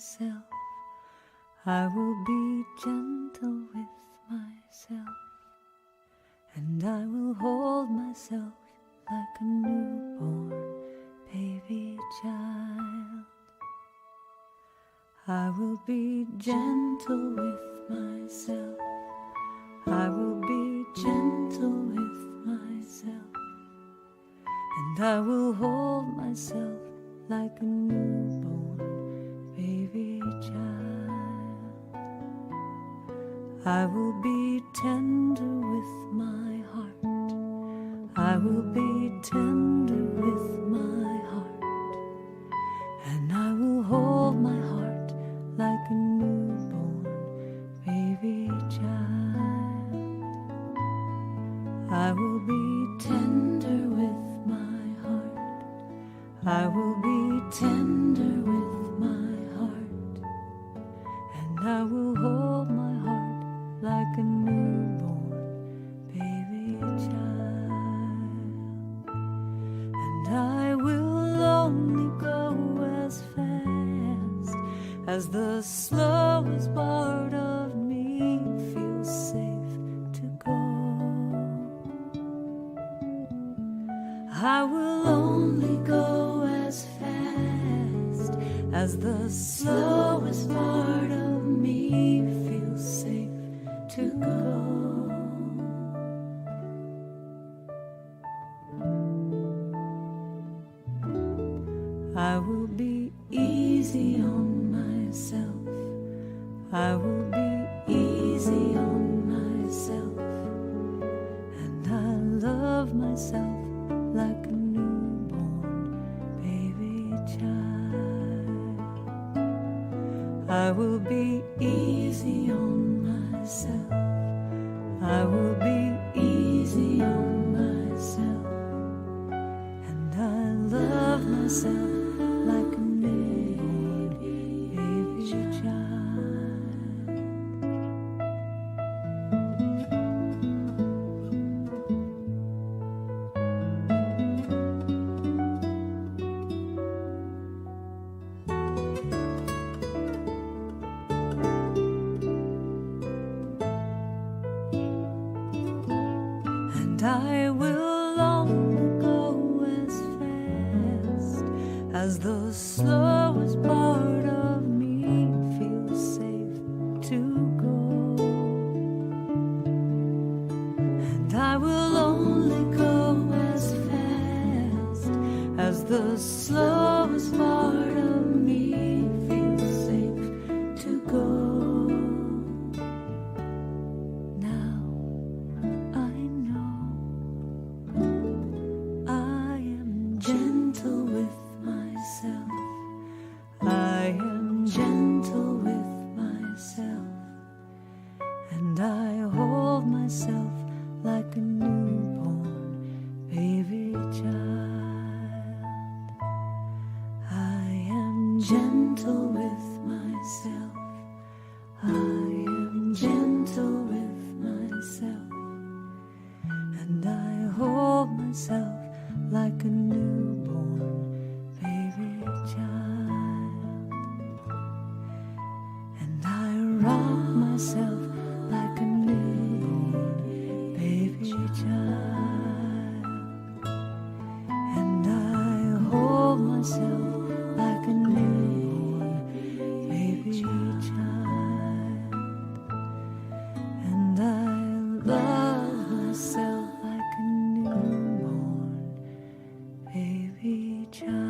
myself. I will be gentle with myself, and I will hold myself like a newborn baby child. I will be gentle with myself. I will be gentle with myself, and I will hold myself like a newborn baby child. I will be tender with my heart. I will be tender with my heart, and I will hold my heart like a newborn baby child. I will be tender with my heart. I will be tender with my heart, and I will hold my heart like a newborn baby child. And I will only go as fast as the slowest part of me feels safe to go. I will only go as fast as the slowest part of me feels safe to go. I will be easy on myself. I will be easy on myself, and I love myself like a newborn baby child. I will be easy on myself. I will be easy on myself, and I love myself like a newborn baby child. And I will only go as fast as the slowest part of me feels safe to go. And I will only go as fast as the slowest part of me feels safe to go. Now I know I am gentle with myself. I am gentle with myself, and I hold myself like a newborn baby child. I am gentle with myself. I am gentle with myself, and I hold myself like a newborn baby child. And I rock myself like a newborn baby child. And I hold myself like a newborn baby child. And I love myself like a newborn baby child.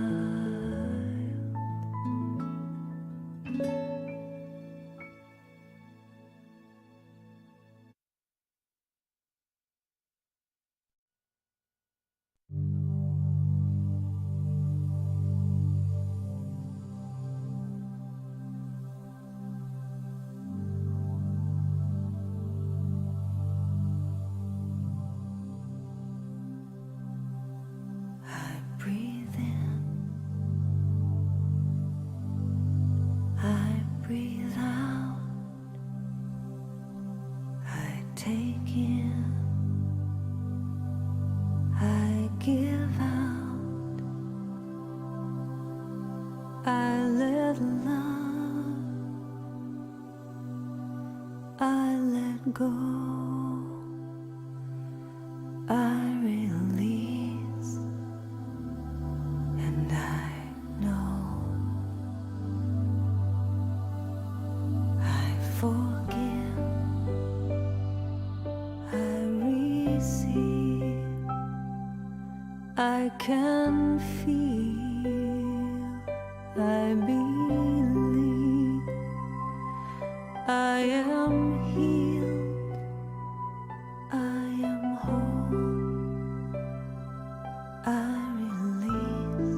I breathe in, I breathe out, I take in, I give out, I let love go, I release, and I know I forgive, I receive, I can feel, I believe, I am healed, I am whole, I release,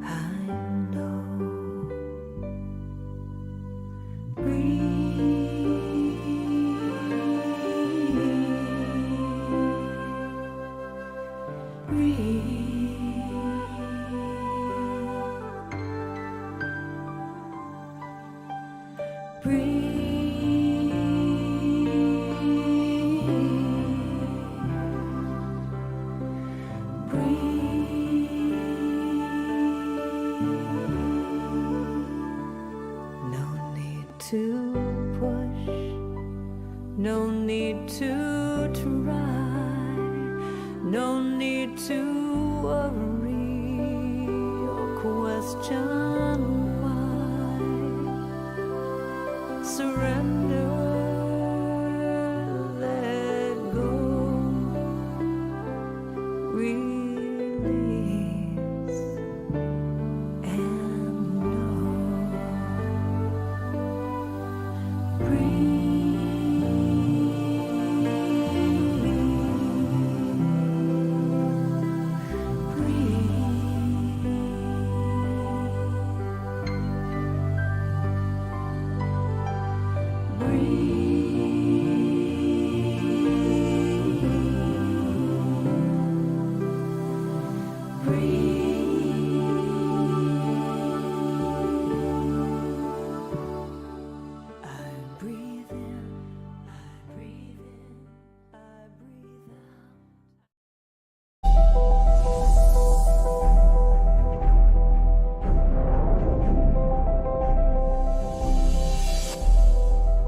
I know. No need to push, no need to try, no need to worry or question why. Surrender, let go, release, and know.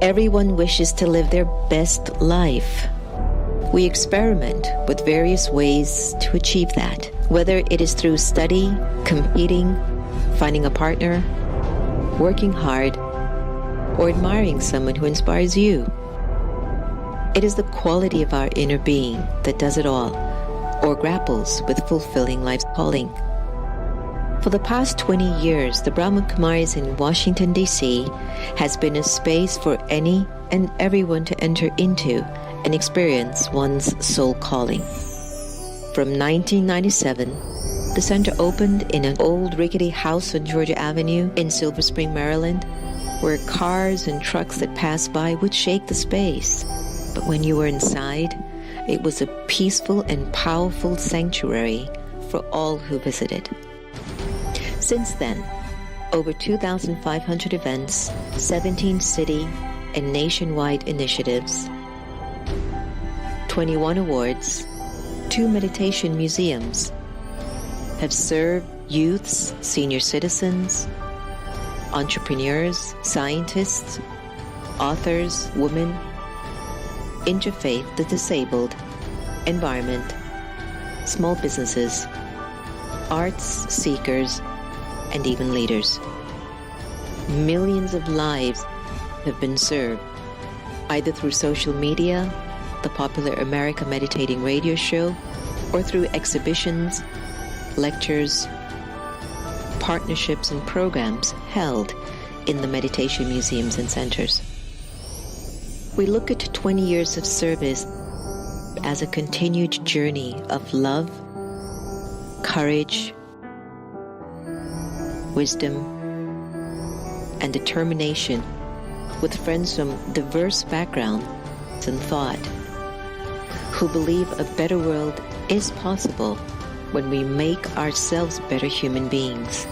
Everyone wishes to live their best life. We experiment with various ways to achieve that, whether it is through study, competing, finding a partner, working hard, or admiring someone who inspires you. It is the quality of our inner being that does it all, or grapples with fulfilling life's calling. For the past 20 years, the Brahma Kumaris in Washington, D.C. has been a space for any and everyone to enter into and experience one's soul calling. From 1997, the center opened in an old rickety house on Georgia Avenue in Silver Spring, Maryland, where cars and trucks that passed by would shake the space. But when you were inside, it was a peaceful and powerful sanctuary for all who visited. Since then, over 2,500 events, 17 city and nationwide initiatives, 21 awards, 2 meditation museums have served youths, senior citizens, entrepreneurs, scientists, authors, women, interfaith, the disabled, environment, small businesses, arts seekers, and even leaders. Millions of lives have been served, either through social media, the popular America Meditating radio show, or through exhibitions, lectures, partnerships, and programs held in the meditation museums and centers. We look at 20 years of service as a continued journey of love, courage, wisdom, and determination with friends from diverse backgrounds and thought who believe a better world is possible when we make ourselves better human beings.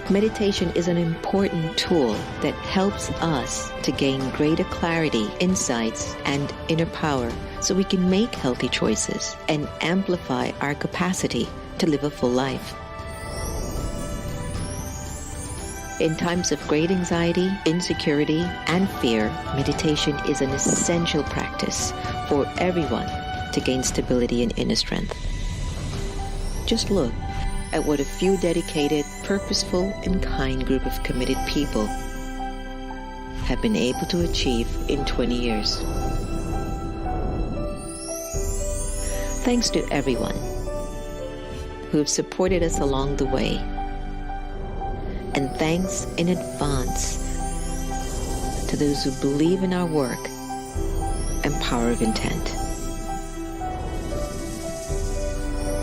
Meditation is an important tool that helps us to gain greater clarity, insights, and inner power so we can make healthy choices and amplify our capacity to live a full life. In times of great anxiety, insecurity, and fear, meditation is an essential practice for everyone to gain stability and inner strength. Just look at what a few dedicated, purposeful, and kind group of committed people have been able to achieve in 20 years. Thanks to everyone who have supported us along the way. And thanks in advance to those who believe in our work and power of intent.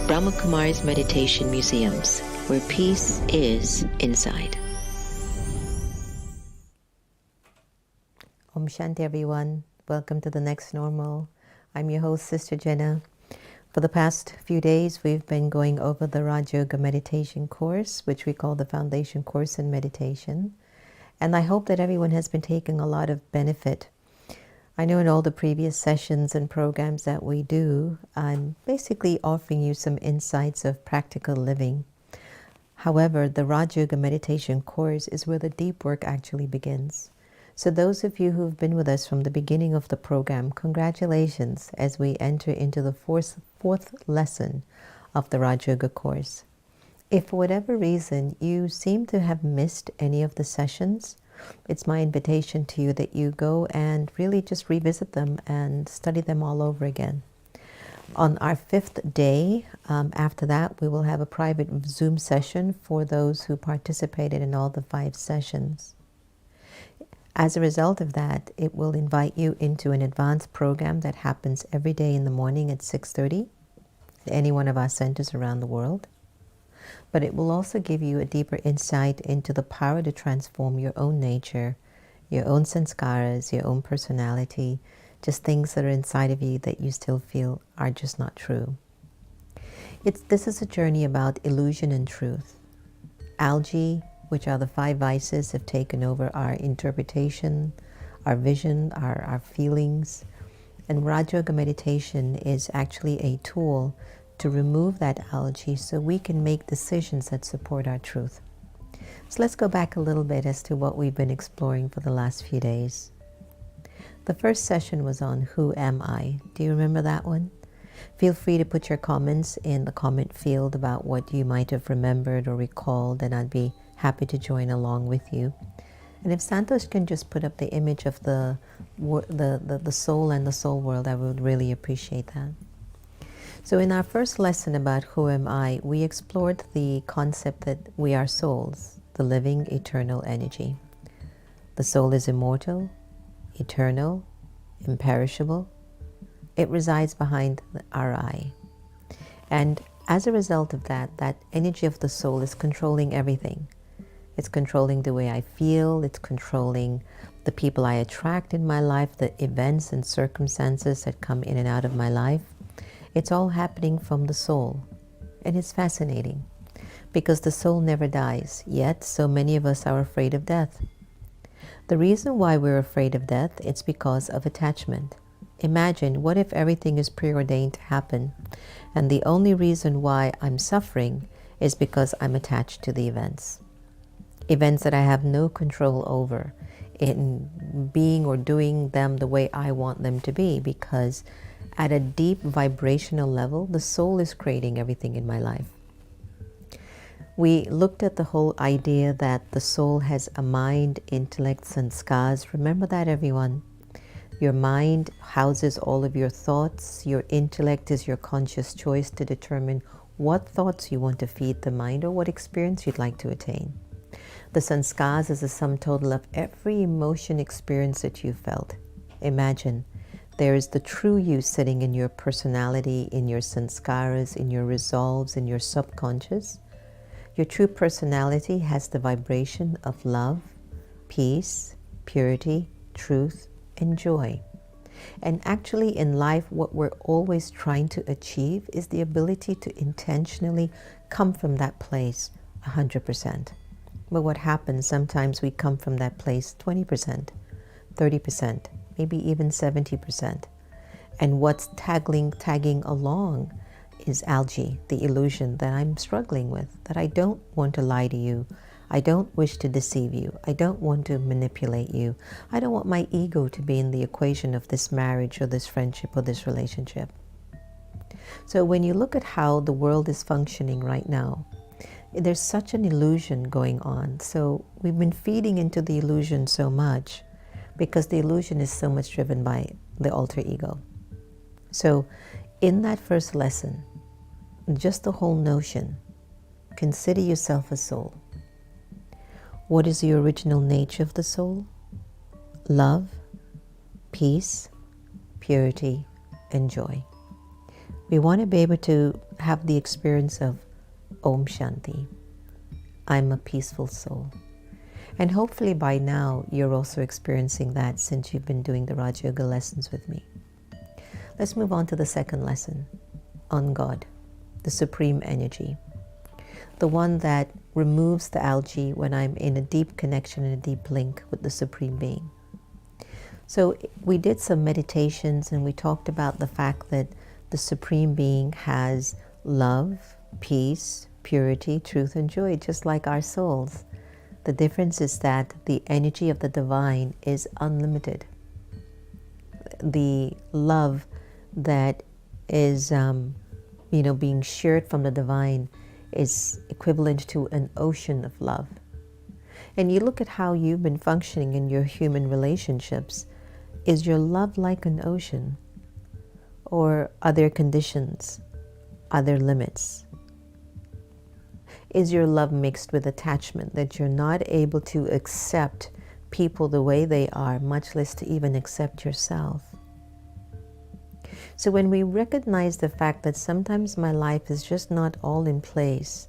Brahma Kumari's Meditation Museums, where peace is inside. Om Shanti, everyone. Welcome to the next normal. I'm your host, Sister Jenna. For the past few days, we've been going over the Raj Yoga meditation course, which we call the Foundation Course in Meditation. And I hope that everyone has been taking a lot of benefit. I know in all the previous sessions and programs that we do, I'm basically offering you some insights of practical living. However, the Raj Yoga meditation course is where the deep work actually begins. So those of you who've been with us from the beginning of the program, congratulations as we enter into the fourth lesson of the Raj Yoga course. If for whatever reason you seem to have missed any of the sessions, it's my invitation to you that you go and really just revisit them and study them all over again. On our fifth day, after that, we will have a private Zoom session for those who participated in all the 5 sessions. As a result of that, it will invite you into an advanced program that happens every day in the morning at 6:30 at any one of our centers around the world. But it will also give you a deeper insight into the power to transform your own nature, your own sanskaras, your own personality, just things that are inside of you that you still feel are just not true. This is a journey about illusion and truth. Algae, which are the 5 vices, have taken over our interpretation, our vision, our feelings. And Raj Yoga meditation is actually a tool to remove that algae so we can make decisions that support our truth. So let's go back a little bit as to what we've been exploring for the last few days. The first session was on Who Am I? Do you remember that one? Feel free to put your comments in the comment field about what you might have remembered or recalled, and I'd be happy to join along with you. And if Santosh can just put up the image of the soul and the soul world, I would really appreciate that. So in our first lesson about Who Am I, we explored the concept that we are souls, the living eternal energy. The soul is immortal, eternal, imperishable. It resides behind our eye. And as a result of that, that energy of the soul is controlling everything. It's controlling the way I feel, it's controlling the people I attract in my life, the events and circumstances that come in and out of my life. It's all happening from the soul. And it's fascinating because the soul never dies, yet so many of us are afraid of death. The reason why we're afraid of death, it's because of attachment. Imagine, what if everything is preordained to happen, and the only reason why I'm suffering is because I'm attached to the events. Events that I have no control over in being or doing them the way I want them to be, because at a deep vibrational level, the soul is creating everything in my life. We looked at the whole idea that the soul has a mind, intellect, and sanskars. Remember that, everyone. Your mind houses all of your thoughts. Your intellect is your conscious choice to determine what thoughts you want to feed the mind or what experience you'd like to attain. The sanskars is a sum total of every emotion experience that you felt. Imagine, there is the true you sitting in your personality, in your sanskaras, in your resolves, in your subconscious. Your true personality has the vibration of love, peace, purity, truth, and joy. And actually in life, what we're always trying to achieve is the ability to intentionally come from that place 100%. But what happens, sometimes we come from that place 20%, 30%, maybe even 70%. And what's tagging along is algae, the illusion that I'm struggling with, that I don't want to lie to you. I don't wish to deceive you. I don't want to manipulate you. I don't want my ego to be in the equation of this marriage or this friendship or this relationship. So when you look at how the world is functioning right now, there's such an illusion going on. So we've been feeding into the illusion so much because the illusion is so much driven by the alter ego. So in that first lesson, just the whole notion, consider yourself a soul. What is the original nature of the soul? Love, peace, purity, and joy. We want to be able to have the experience of Om Shanti. I'm a peaceful soul. And hopefully by now you're also experiencing that since you've been doing the Raj Yoga lessons with me. Let's move on to the second lesson on God, the supreme energy, the one that removes the algae when I'm in a deep connection and a deep link with the Supreme Being. So we did some meditations and we talked about the fact that the Supreme Being has love, peace, purity, truth, and joy, just like our souls. The difference is that the energy of the divine is unlimited. The love that is, being shared from the divine is equivalent to an ocean of love. And you look at how you've been functioning in your human relationships. Is your love like an ocean? Or are there conditions? Are there limits? Is your love mixed with attachment that you're not able to accept people the way they are, much less to even accept yourself? So when we recognize the fact that sometimes my life is just not all in place,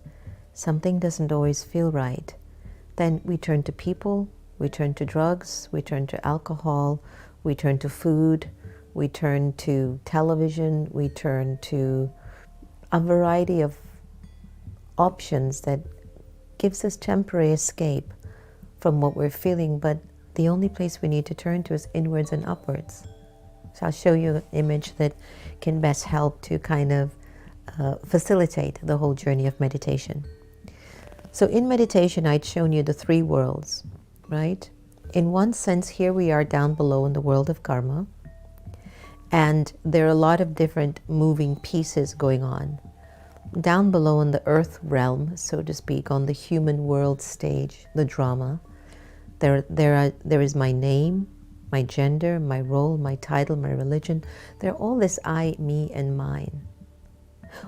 something doesn't always feel right, then we turn to people, we turn to drugs, we turn to alcohol, we turn to food, we turn to television, we turn to a variety of options that gives us temporary escape from what we're feeling, but the only place we need to turn to is inwards and upwards. So I'll show you an image that can best help to kind of facilitate the whole journey of meditation. So in meditation, I'd shown you the three worlds, right? In one sense, here we are down below in the world of karma, and there are a lot of different moving pieces going on. Down below in the earth realm, so to speak, on the human world stage, the drama, there is my name, my gender, my role, my title, my religion. They're all this I, me, and mine.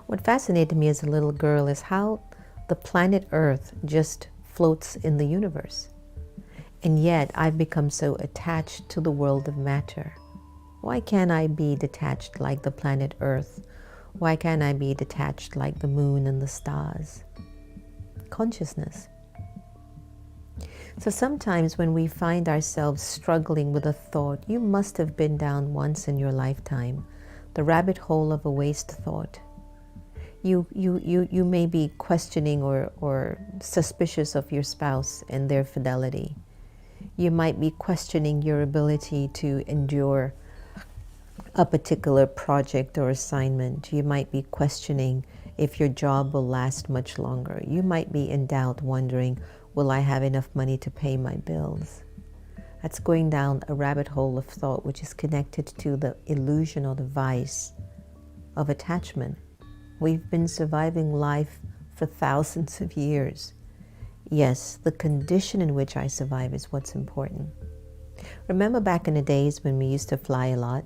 What fascinated me as a little girl is how the planet Earth just floats in the universe. And yet I've become so attached to the world of matter. Why can't I be detached like the planet Earth? Why can't I be detached like the moon and the stars? Consciousness. So sometimes when we find ourselves struggling with a thought, you must have been down once in your lifetime, the rabbit hole of a waste thought. You may be questioning or suspicious of your spouse and their fidelity. You might be questioning your ability to endure a particular project or assignment. You might be questioning if your job will last much longer. You might be in doubt, wondering, will I have enough money to pay my bills? That's going down a rabbit hole of thought which is connected to the illusion or the vice of attachment. We've been surviving life for thousands of years. Yes, the condition in which I survive is what's important. Remember back in the days when we used to fly a lot?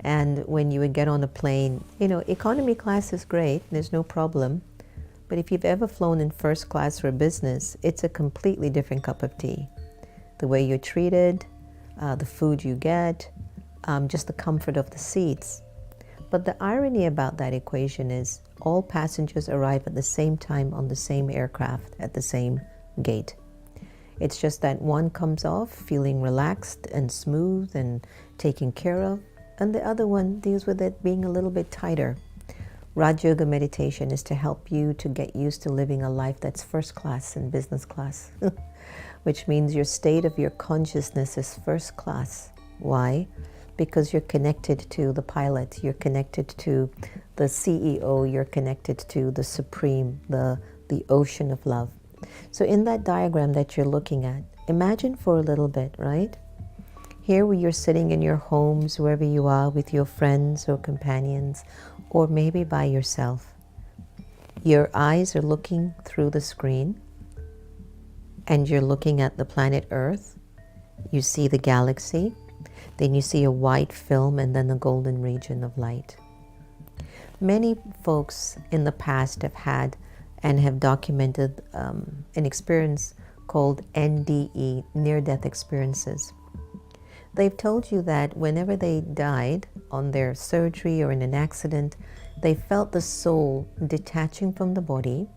And when you would get on a plane, economy class is great, there's no problem. But if you've ever flown in first class for business, it's a completely different cup of tea. The way you're treated, the food you get, just the comfort of the seats. But the irony about that equation is all passengers arrive at the same time on the same aircraft at the same gate. It's just that one comes off feeling relaxed and smooth and taken care of, and the other one deals with it being a little bit tighter. Raj Yoga meditation is to help you to get used to living a life that's first class and business class, which means your state of your consciousness is first class. Why? Because you're connected to the pilot, you're connected to the CEO, you're connected to the supreme, the ocean of love, So in that diagram that you're looking at, imagine for a little bit, right? Here where you're sitting in your homes, wherever you are, with your friends or companions, or maybe by yourself. Your eyes are looking through the screen, and you're looking at the planet Earth. You see the galaxy, then you see a white film, and then the golden region of light. Many folks in the past have had and have documented an experience called NDE, near-death experiences. They've told you that whenever they died on their surgery or in an accident, they felt the soul detaching from the body.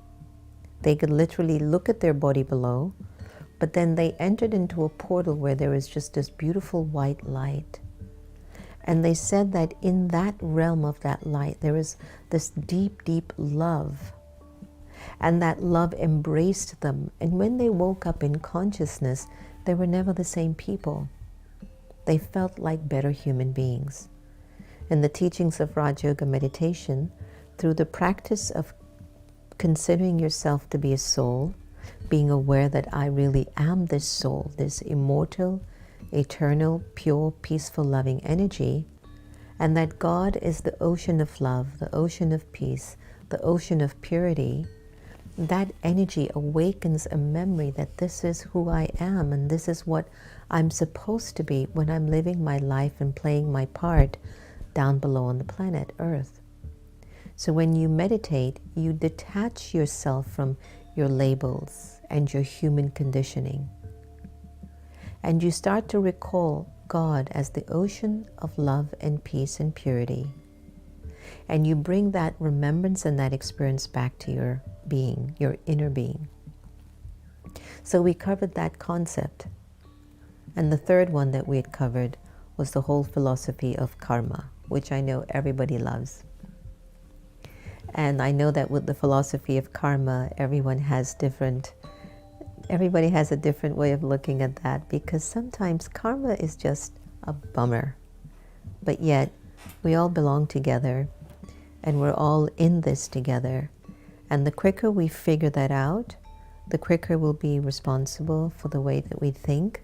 They could literally look at their body below, but then they entered into a portal where there was just this beautiful white light. And they said that in that realm of that light, there was this deep, deep love. And that love embraced them. And when they woke up in consciousness, they were never the same people. They felt like better human beings. In the teachings of Raj Yoga meditation, through the practice of considering yourself to be a soul, being aware that I really am this soul, this immortal, eternal, pure, peaceful, loving energy, and that God is the ocean of love, the ocean of peace, the ocean of purity, that energy awakens a memory that this is who I am and this is what I'm supposed to be when I'm living my life and playing my part down below on the planet Earth. So when you meditate, you detach yourself from your labels and your human conditioning. And you start to recall God as the ocean of love and peace and purity. And you bring that remembrance and that experience back to your being, your inner being. So we covered that concept. And the third one that we had covered was the whole philosophy of karma, which I know everybody loves. And I know that with the philosophy of karma, everybody has a different way of looking at that, because sometimes karma is just a bummer. But yet, we all belong together, and we're all in this together. And the quicker we figure that out, the quicker we'll be responsible for the way that we think,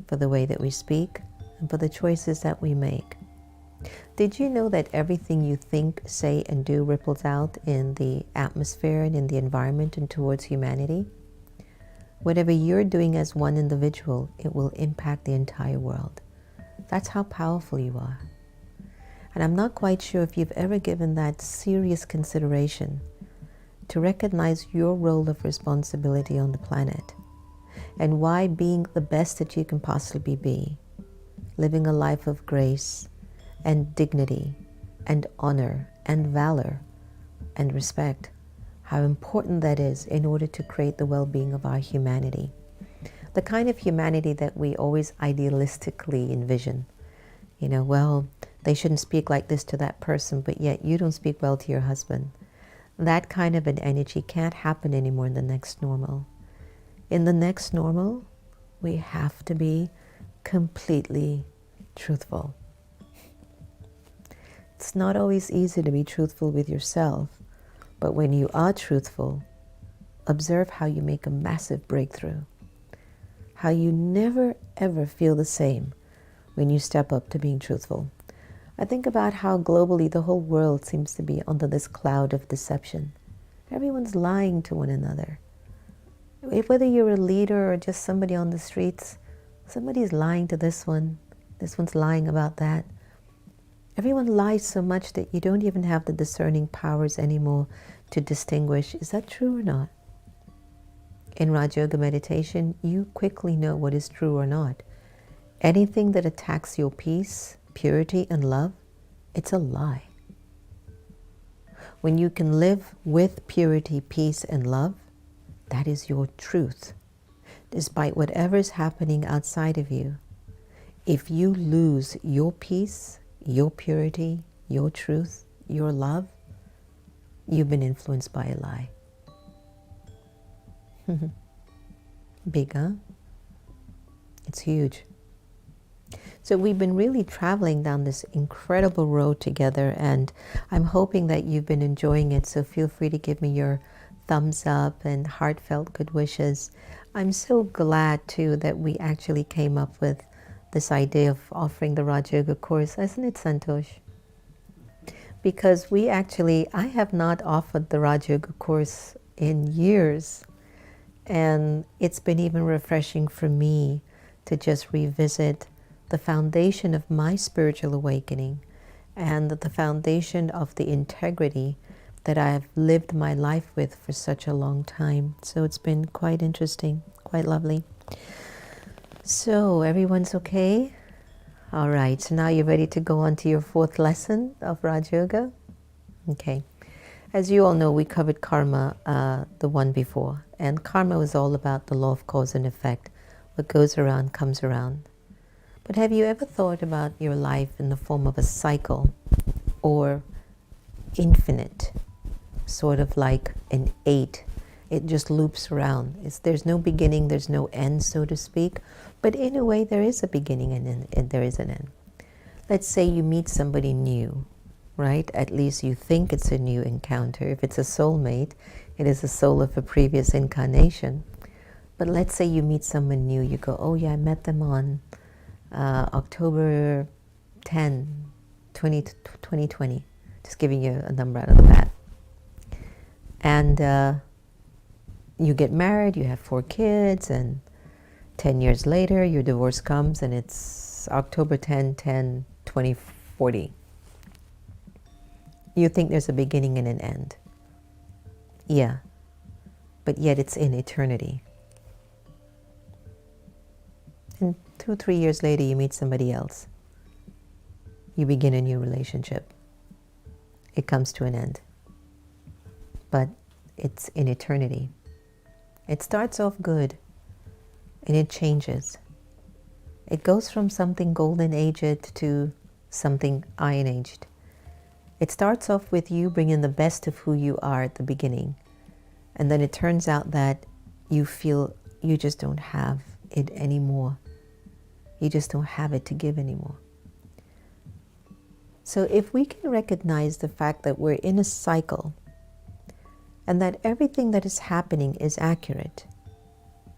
for the way that we speak, and for the choices that we make. Did you know that everything you think, say, and do ripples out in the atmosphere and in the environment and towards humanity? Whatever you're doing as one individual, it will impact the entire world. That's how powerful you are. And I'm not quite sure if you've ever given that serious consideration to recognize your role of responsibility on the planet and why being the best that you can possibly be, living a life of grace and dignity and honor and valor and respect, how important that is in order to create the well-being of our humanity. The kind of humanity that we always idealistically envision. You know, well, they shouldn't speak like this to that person, but yet you don't speak well to your husband. That kind of an energy can't happen anymore in the next normal. In the next normal, we have to be completely truthful. It's not always easy to be truthful with yourself, but when you are truthful, observe how you make a massive breakthrough. How you never ever feel the same when you step up to being truthful. I think about how globally the whole world seems to be under this cloud of deception. Everyone's lying to one another. Whether you're a leader or just somebody on the streets, somebody's lying to this one's lying about that. Everyone lies so much that you don't even have the discerning powers anymore to distinguish, is that true or not? In Raj Yoga meditation, you quickly know what is true or not. Anything that attacks your peace, purity, and love, it's a lie. When you can live with purity, peace, and love, that is your truth. Despite whatever is happening outside of you, if you lose your peace, your purity, your truth, your love, you've been influenced by a lie. Big, huh? It's huge. So we've been really traveling down this incredible road together, and I'm hoping that you've been enjoying it. So feel free to give me your thumbs up and heartfelt good wishes. I'm so glad too that we actually came up with this idea of offering the Raja Yoga course, isn't it, Santosh? Because I have not offered the Raja Yoga course in years, and it's been even refreshing for me to just revisit the foundation of my spiritual awakening and the foundation of the integrity that I've lived my life with for such a long time. So it's been quite interesting, quite lovely. So everyone's okay? All right, so now you're ready to go on to your 4th lesson of Raj Yoga? Okay. As you all know, we covered karma, the one before. And karma was all about the law of cause and effect. What goes around comes around. But have you ever thought about your life in the form of a cycle or infinite, sort of like an 8? It just loops around. There's no beginning, there's no end, so to speak. But in a way, there is a beginning and there is an end. Let's say you meet somebody new, right? At least you think it's a new encounter. If it's a soulmate, it is a soul of a previous incarnation. But let's say you meet someone new. You go, oh yeah, I met them on October 10, 2020. Just giving you a number out of the bat. And you get married, you have 4 kids, and 10 years later, your divorce comes, and it's October 10, 2040. You think there's a beginning and an end. Yeah, but yet it's in eternity. And 2-3 years later, you meet somebody else. You begin a new relationship. It comes to an end. But it's in eternity. It starts off good, and it changes. It goes from something golden aged to something iron aged. It starts off with you bringing the best of who you are at the beginning, and then it turns out that you feel you just don't have it anymore. You just don't have it to give anymore. So if we can recognize the fact that we're in a cycle, and that everything that is happening is accurate,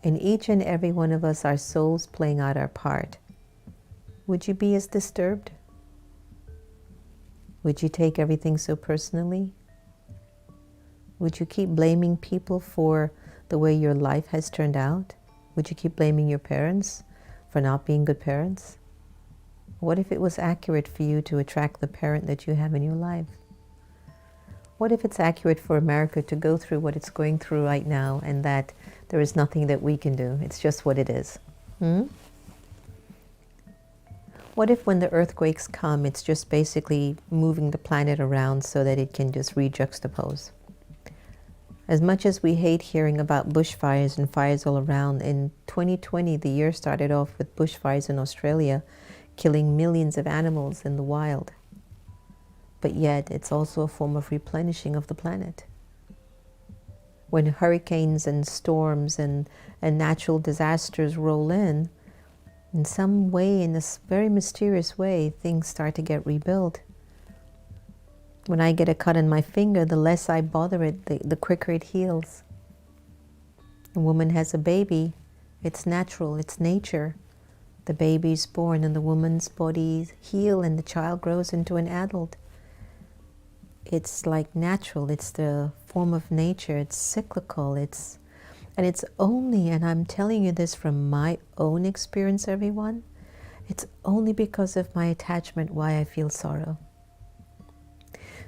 and each and every one of us are souls playing out our part, would you be as disturbed? Would you take everything so personally? Would you keep blaming people for the way your life has turned out? Would you keep blaming your parents for not being good parents? What if it was accurate for you to attract the parent that you have in your life? What if it's accurate for America to go through what it's going through right now, and that there is nothing that we can do? It's just what it is. What if when the earthquakes come, it's just basically moving the planet around so that it can just re-juxtapose? As much as we hate hearing about bushfires and fires all around, in 2020, the year started off with bushfires in Australia, killing millions of animals in the wild. But yet, it's also a form of replenishing of the planet. When hurricanes and storms and natural disasters roll in some way, in this very mysterious way, things start to get rebuilt. When I get a cut on my finger, the less I bother it, the quicker it heals. A woman has a baby, it's natural, it's nature. The baby's born and the woman's body heals and the child grows into an adult. It's like natural, it's the form of nature, it's cyclical, and it's only, and I'm telling you this from my own experience, everyone, it's only because of my attachment why I feel sorrow.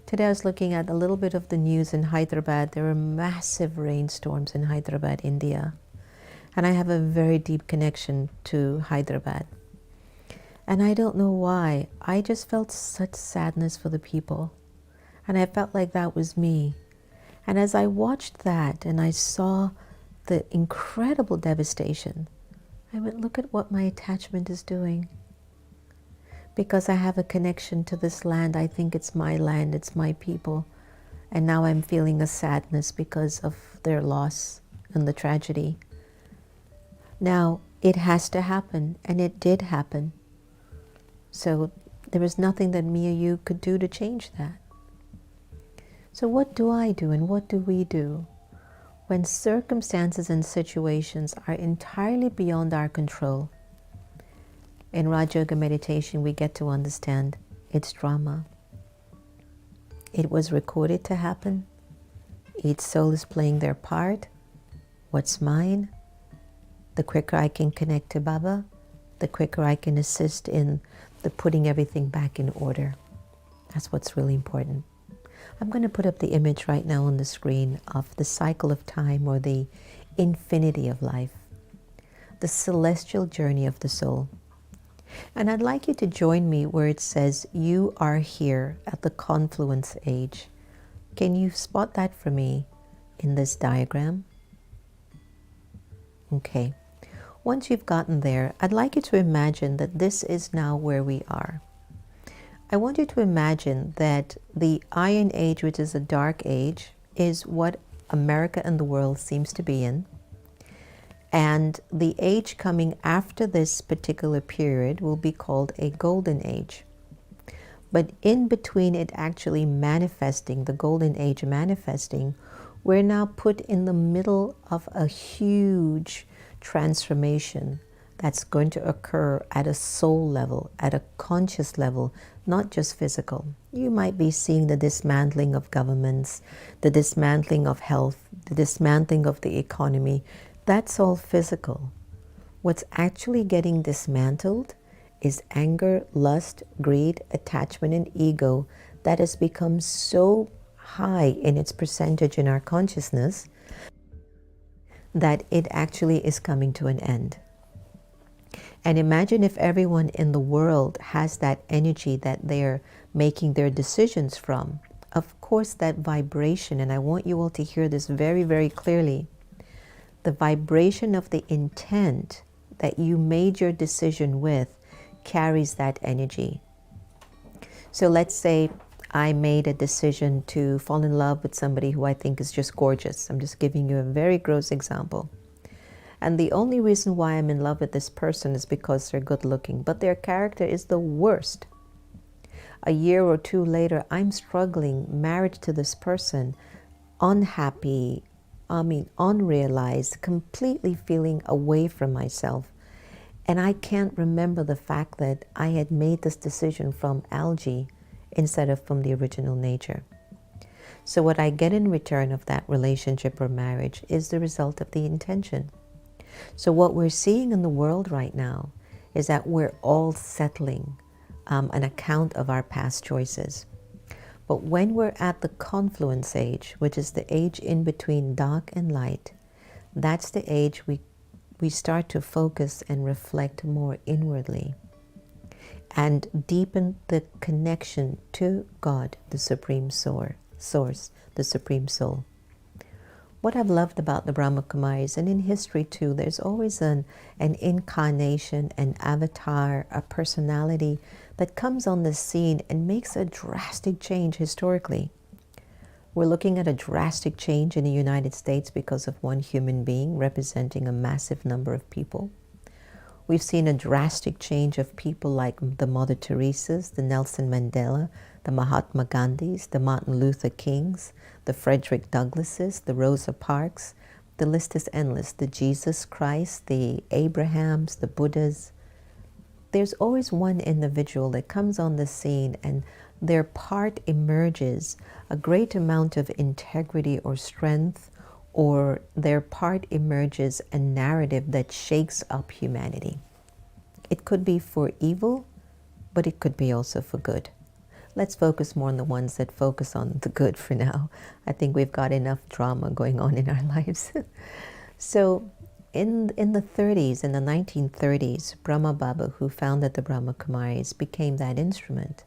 Today I was looking at a little bit of the news in Hyderabad. There were massive rainstorms in Hyderabad, India. And I have a very deep connection to Hyderabad. And I don't know why, I just felt such sadness for the people. And I felt like that was me. And as I watched that and I saw the incredible devastation, I went, look at what my attachment is doing. Because I have a connection to this land, I think it's my land, it's my people. And now I'm feeling a sadness because of their loss and the tragedy. Now, it has to happen, and it did happen. So there was nothing that me or you could do to change that. So what do I do and what do we do? When circumstances and situations are entirely beyond our control, in Raja Yoga meditation we get to understand it's drama. It was recorded to happen. Each soul is playing their part. What's mine? The quicker I can connect to Baba, the quicker I can assist in the putting everything back in order. That's what's really important. I'm going to put up the image right now on the screen of the cycle of time, or the infinity of life, the celestial journey of the soul. And I'd like you to join me where it says, you are here at the confluence age. Can you spot that for me in this diagram? Okay. Once you've gotten there, I'd like you to imagine that this is now where we are. I want you to imagine that the Iron Age, which is a dark age, is what America and the world seems to be in. And the age coming after this particular period will be called a Golden Age. But in between it actually manifesting, the Golden Age manifesting, we're now put in the middle of a huge transformation that's going to occur at a soul level, at a conscious level, not just physical. You might be seeing the dismantling of governments, the dismantling of health, the dismantling of the economy. That's all physical. What's actually getting dismantled is anger, lust, greed, attachment, and ego that has become so high in its percentage in our consciousness that it actually is coming to an end. And imagine if everyone in the world has that energy that they're making their decisions from. Of course, that vibration, and I want you all to hear this very, very clearly, the vibration of the intent that you made your decision with carries that energy. So let's say I made a decision to fall in love with somebody who I think is just gorgeous. I'm just giving you a very gross example. And the only reason why I'm in love with this person is because they're good looking, but their character is the worst. A year or two later, I'm struggling, married to this person, unhappy, unrealized, completely feeling away from myself. And I can't remember the fact that I had made this decision from algae instead of from the original nature. So what I get in return of that relationship or marriage is the result of the intention. So what we're seeing in the world right now is that we're all settling an account of our past choices. But when we're at the confluence age, which is the age in between dark and light, that's the age we start to focus and reflect more inwardly and deepen the connection to God, the Supreme Source, the Supreme Soul. What I've loved about the Brahma Kumaris, and in history too, there's always an incarnation, an avatar, a personality that comes on the scene and makes a drastic change historically. We're looking at a drastic change in the United States because of one human being representing a massive number of people. We've seen a drastic change of people like the Mother Teresa's, the Nelson Mandela, the Mahatma Gandhis, the Martin Luther Kings, the Frederick Douglasses, the Rosa Parks. The list is endless. The Jesus Christ, the Abrahams, the Buddhas. There's always one individual that comes on the scene and their part emerges, a great amount of integrity or strength, or their part emerges a narrative that shakes up humanity. It could be for evil, but it could be also for good. Let's focus more on the ones that focus on the good for now. I think we've got enough drama going on in our lives. So in the 30s, in the 1930s, Brahma Baba, who founded the Brahma Kumaris, became that instrument.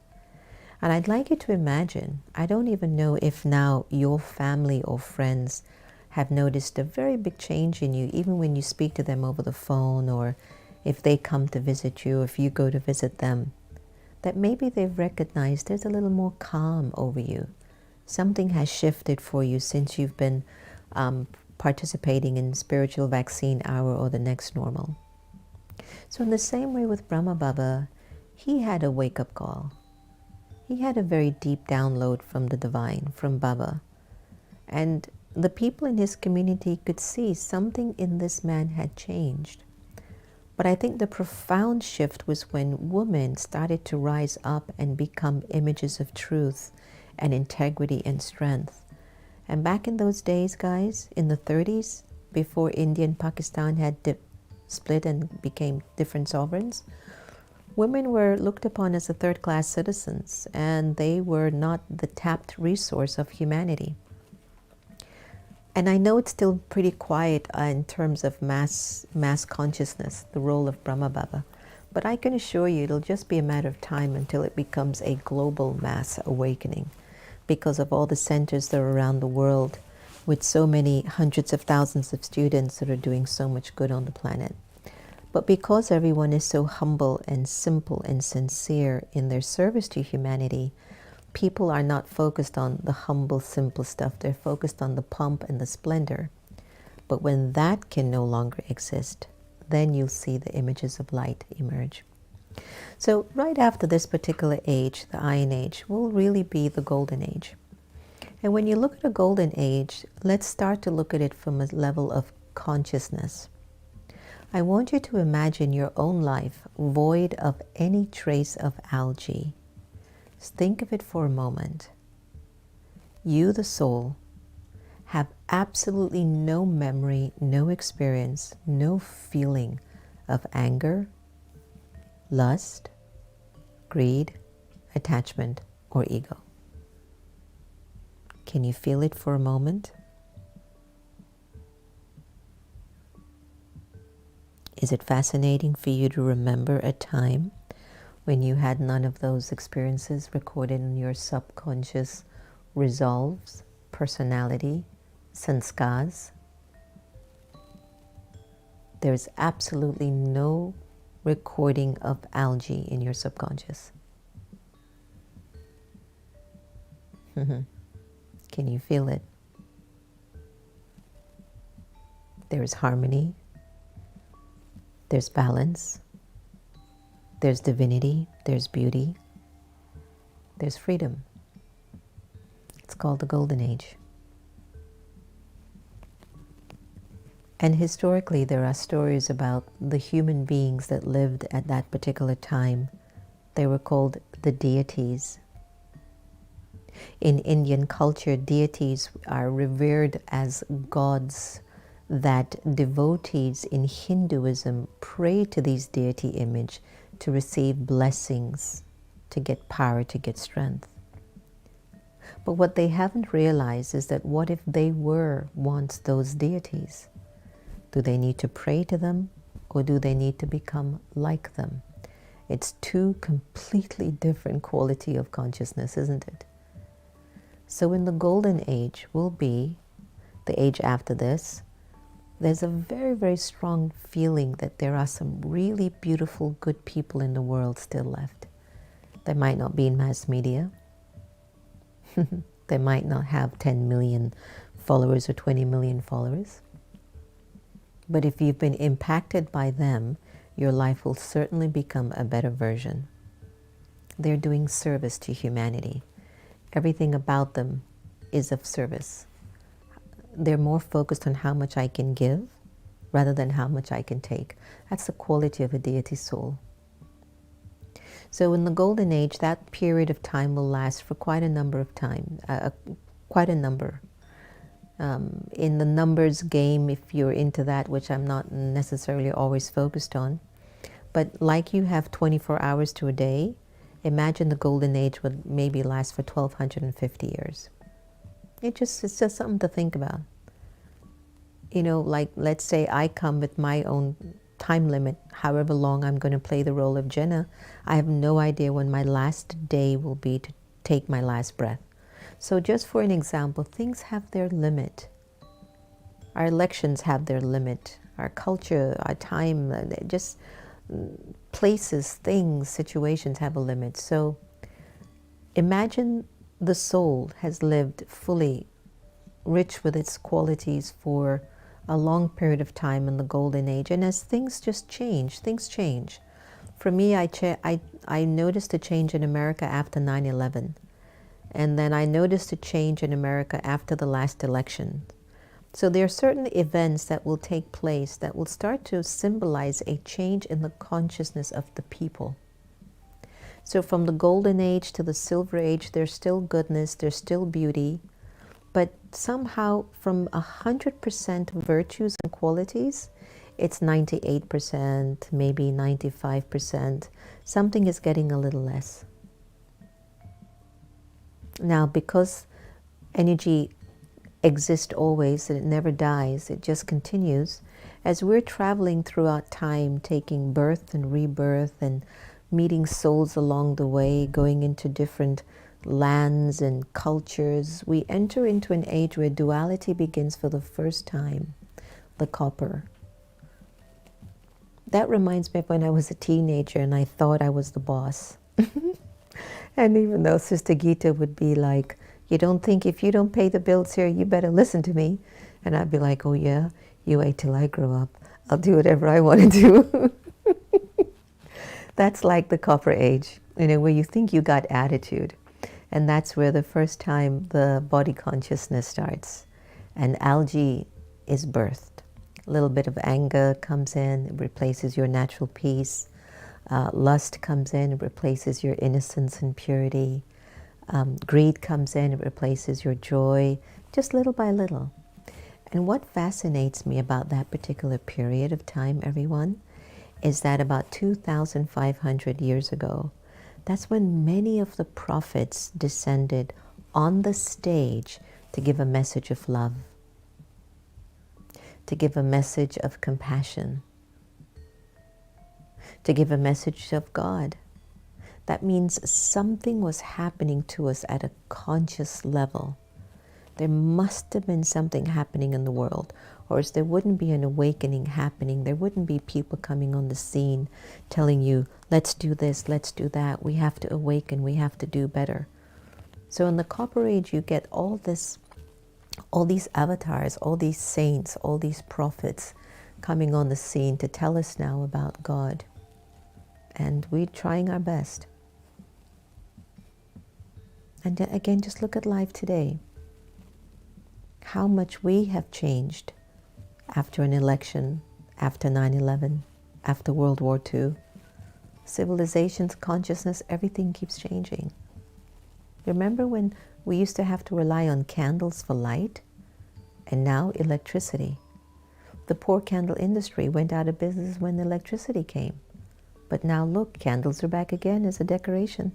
And I'd like you to imagine, I don't even know if now your family or friends have noticed a very big change in you, even when you speak to them over the phone, or if they come to visit you, if you go to visit them, that maybe they've recognized there's a little more calm over you. Something has shifted for you since you've been participating in Spiritual Vaccine Hour or the Next Normal. So in the same way with Brahma Baba, he had a wake-up call. He had a very deep download from the divine, from Baba. And the people in his community could see something in this man had changed. But I think the profound shift was when women started to rise up and become images of truth and integrity and strength. And back in those days, guys, in the 30s, before India and Pakistan had split and became different sovereigns, women were looked upon as a third-class citizens, and they were not the tapped resource of humanity. And I know it's still pretty quiet in terms of mass consciousness, the role of Brahma Baba. But I can assure you it'll just be a matter of time until it becomes a global mass awakening, because of all the centers that are around the world with so many hundreds of thousands of students that are doing so much good on the planet. But because everyone is so humble and simple and sincere in their service to humanity, people are not focused on the humble, simple stuff. They're focused on the pomp and the splendor. But when that can no longer exist, then you'll see the images of light emerge. So right after this particular age, the Iron Age, will really be the Golden Age. And when you look at a Golden Age, let's start to look at it from a level of consciousness. I want you to imagine your own life void of any trace of algae. Just think of it for a moment. You, the soul, have absolutely no memory, no experience, no feeling of anger, lust, greed, attachment, or ego. Can you feel it for a moment? Is it fascinating for you to remember a time when you had none of those experiences recorded in your subconscious resolves, personality, sanskars? There's absolutely no recording of algae in your subconscious. Can you feel it? There is harmony. There's balance. There's divinity. There's beauty. There's freedom. It's called the Golden Age. And historically, there are stories about the human beings that lived at that particular time. They were called the deities. In Indian culture, deities are revered as gods that devotees in Hinduism pray to these deity image to receive blessings, to get power, to get strength. But what they haven't realized is that what if they were once those deities? Do they need to pray to them, or do they need to become like them? It's two completely different quality of consciousness, isn't it? So in the Golden Age will be the age after this. There's a very, very strong feeling that there are some really beautiful, good people in the world still left. They might not be in mass media. They might not have 10 million followers or 20 million followers. But if you've been impacted by them, your life will certainly become a better version. They're doing service to humanity. Everything about them is of service. They're more focused on how much I can give rather than how much I can take. That's the quality of a deity soul. So in the Golden Age, that period of time will last for quite a number of time, in the numbers game, if you're into that, which I'm not necessarily always focused on. But like you have 24 hours to a day, imagine the Golden Age would maybe last for 1,250 years. It's just something to think about. You know, like let's say I come with my own time limit, however long I'm going to play the role of Jenna. I have no idea when my last day will be to take my last breath. So just for an example, things have their limit. Our elections have their limit. Our culture, our time, just places, things, situations have a limit. So imagine the soul has lived fully, rich with its qualities for a long period of time in the Golden Age. And as things just change, things change. For me, I noticed a change in America after 9/11. And then I noticed a change in America after the last election. So there are certain events that will take place that will start to symbolize a change in the consciousness of the people. So from the golden age to the silver age, there's still goodness, there's still beauty, but somehow from 100% virtues and qualities, it's 98%, maybe 95%. Something is getting a little less. Now, because energy exists always and it never dies, it just continues, as we're traveling throughout time, taking birth and rebirth and meeting souls along the way, going into different lands and cultures, we enter into an age where duality begins for the first time, the copper. That reminds me of when I was a teenager and I thought I was the boss. And even though Sister Gita would be like, you don't think if you don't pay the bills here, you better listen to me. And I'd be like, oh yeah, you wait till I grow up. I'll do whatever I want to do. That's like the copper age, where you think you got attitude. And that's where the first time the body consciousness starts. And algae is birthed. A little bit of anger comes in, it replaces your natural peace. Lust comes in, it replaces your innocence and purity. Greed comes in, it replaces your joy, just little by little. And what fascinates me about that particular period of time, everyone, is that about 2,500 years ago, that's when many of the prophets descended on the stage to give a message of love, to give a message of compassion, to give a message of God. That means something was happening to us at a conscious level. There must have been something happening in the world, or else there wouldn't be an awakening happening. There wouldn't be people coming on the scene telling you, let's do this, let's do that. We have to awaken, we have to do better. So in the Copper Age, you get all these avatars, all these saints, all these prophets coming on the scene to tell us now about God. And we're trying our best. And again, just look at life today. How much we have changed after an election, after 9/11, after World War II. Civilizations, consciousness, everything keeps changing. Remember when we used to have to rely on candles for light? And now electricity. The poor candle industry went out of business when electricity came. But now look, candles are back again as a decoration.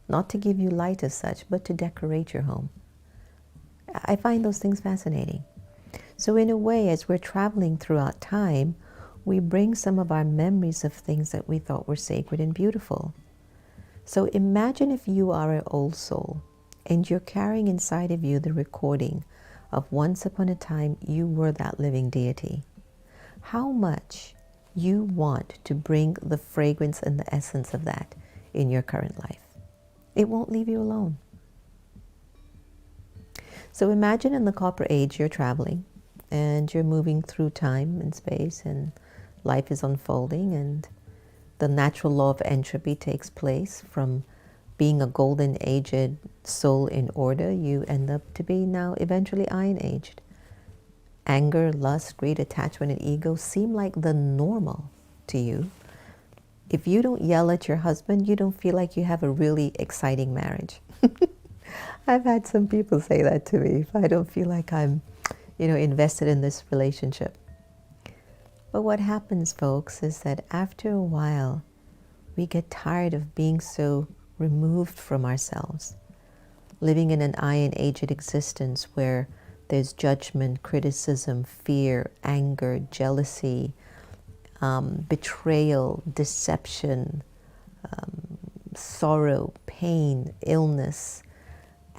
Not to give you light as such, but to decorate your home. I find those things fascinating. So in a way, as we're traveling throughout time, we bring some of our memories of things that we thought were sacred and beautiful. So imagine if you are an old soul and you're carrying inside of you the recording of once upon a time you were that living deity. How much you want to bring the fragrance and the essence of that in your current life. It won't leave you alone. So imagine in the Copper Age you're traveling and you're moving through time and space and life is unfolding and the natural law of entropy takes place. From being a golden aged soul in order, you end up to be now eventually iron aged. Anger, lust, greed, attachment, and ego seem like the normal to you. If you don't yell at your husband, you don't feel like you have a really exciting marriage. I've had some people say that to me, if I don't feel like I'm, invested in this relationship. But what happens, folks, is that after a while, we get tired of being so removed from ourselves, living in an iron-aged existence where there's judgment, criticism, fear, anger, jealousy, betrayal, deception, sorrow, pain, illness.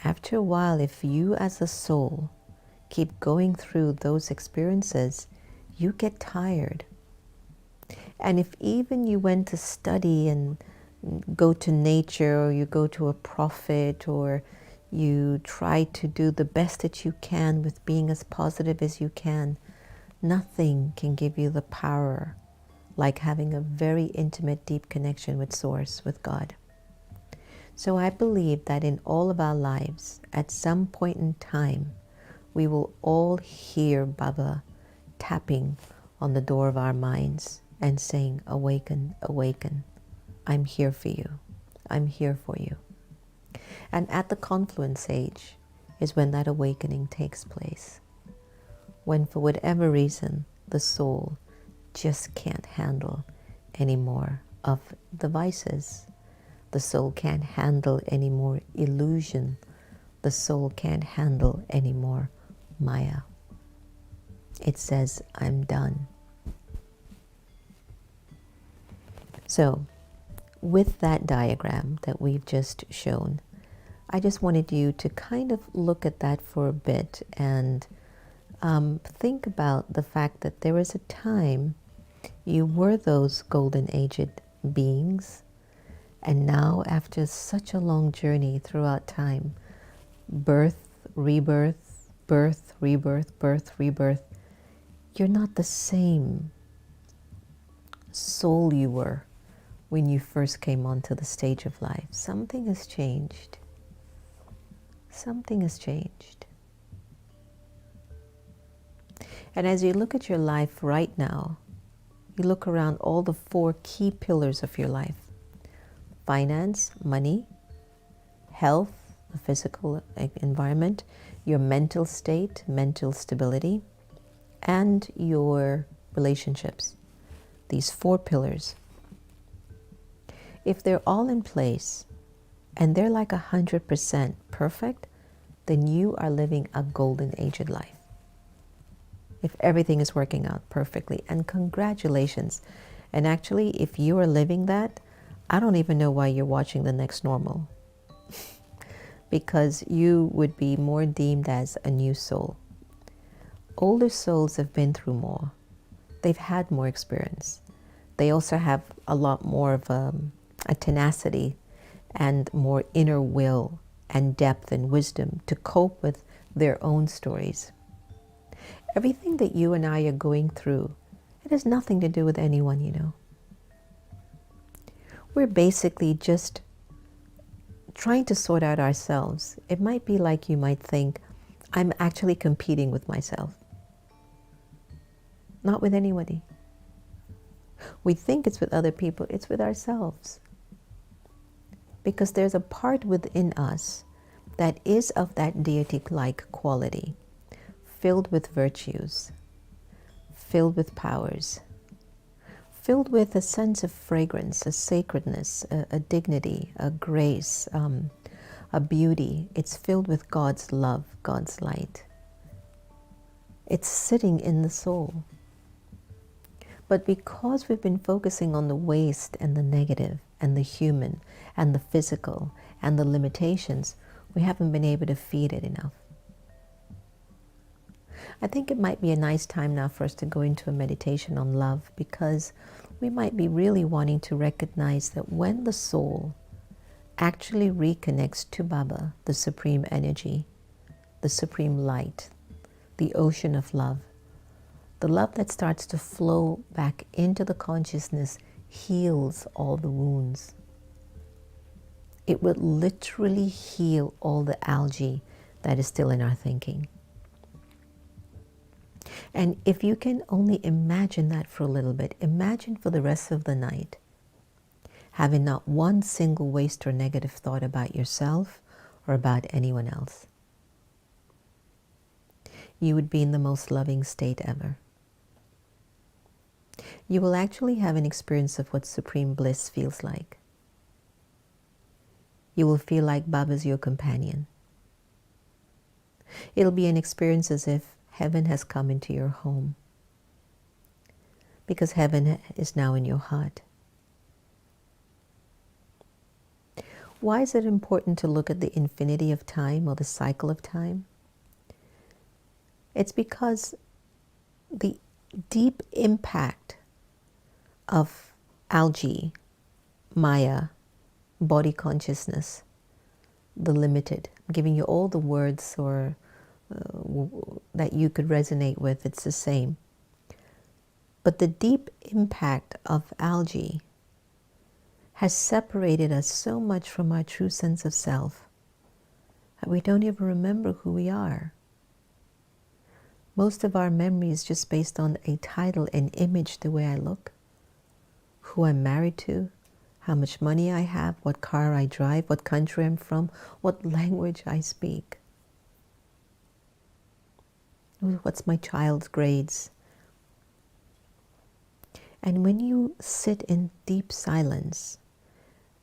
After a while, if you as a soul keep going through those experiences, you get tired. And if even you went to study and go to nature, or you go to a prophet, or you try to do the best that you can with being as positive as you can, nothing can give you the power like having a very intimate, deep connection with Source, with God. So I believe that in all of our lives, at some point in time, we will all hear Baba tapping on the door of our minds and saying, awaken, awaken. I'm here for you. I'm here for you. And at the confluence age is when that awakening takes place. When for whatever reason the soul just can't handle any more of the vices. The soul can't handle any more illusion. The soul can't handle any more Maya. It says, I'm done. So, with that diagram that we've just shown, I just wanted you to kind of look at that for a bit and think about the fact that there was a time you were those golden aged beings, and now after such a long journey throughout time, birth, rebirth, birth, rebirth, birth, rebirth, you're not the same soul you were when you first came onto the stage of life. Something has changed. Something has changed. And as you look at your life right now, you look around all the 4 key pillars of your life: finance, money, health, the physical environment, your mental state, mental stability, and your relationships. These 4 pillars. If they're all in place and they're like 100% perfect, then you are living a golden aged life. If everything is working out perfectly, and congratulations. And actually, if you are living that, I don't even know why you're watching The Next Normal. Because you would be more deemed as a new soul. Older souls have been through more. They've had more experience. They also have a lot more of a tenacity and more inner will and depth and wisdom to cope with their own stories. Everything that you and I are going through, it has nothing to do with anyone, you know. We're basically just trying to sort out ourselves. It might be like you might think, I'm actually competing with myself. Not with anybody. We think it's with other people, it's with ourselves. Because there's a part within us that is of that deity-like quality, filled with virtues, filled with powers, filled with a sense of fragrance, a sacredness, a dignity, a grace, a beauty. It's filled with God's love, God's light. It's sitting in the soul. But because we've been focusing on the waste and the negative and the human and the physical and the limitations, we haven't been able to feed it enough. I think it might be a nice time now for us to go into a meditation on love, because we might be really wanting to recognize that when the soul actually reconnects to Baba, the supreme energy, the supreme light, the ocean of love, the love that starts to flow back into the consciousness heals all the wounds. It will literally heal all the algae that is still in our thinking. And if you can only imagine that for a little bit, imagine for the rest of the night, having not one single waste or negative thought about yourself or about anyone else. You would be in the most loving state ever. You will actually have an experience of what supreme bliss feels like. You will feel like Baba's your companion. It'll be an experience as if heaven has come into your home, because heaven is now in your heart. Why is it important to look at the infinity of time or the cycle of time? It's because the deep impact of algae, Maya, body consciousness, the limited. I'm giving you all the words or that you could resonate with. It's the same. But the deep impact of algae has separated us so much from our true sense of self that we don't even remember who we are. Most of our memories just based on a title, an image, the way I look, who I'm married to, how much money I have, what car I drive, what country I'm from, what language I speak, what's my child's grades. And when you sit in deep silence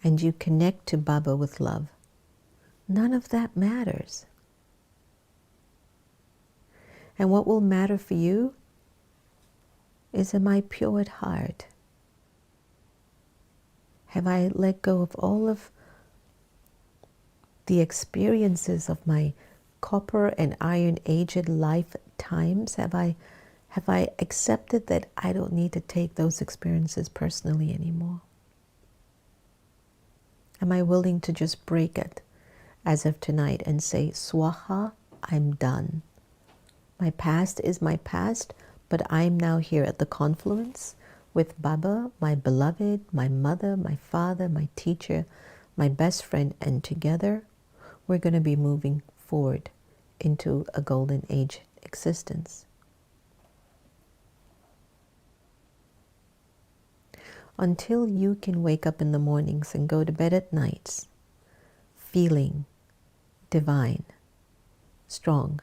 and you connect to Baba with love, none of that matters. And what will matter for you is, am I pure at heart? Have I let go of all of the experiences of my copper and iron aged lifetimes? Have I accepted that I don't need to take those experiences personally anymore? Am I willing to just break it as of tonight and say, Swaha, I'm done. My past is my past, but I'm now here at the confluence with Baba, my beloved, my mother, my father, my teacher, my best friend, and together we're going to be moving forward into a golden age existence. Until you can wake up in the mornings and go to bed at nights feeling divine, strong,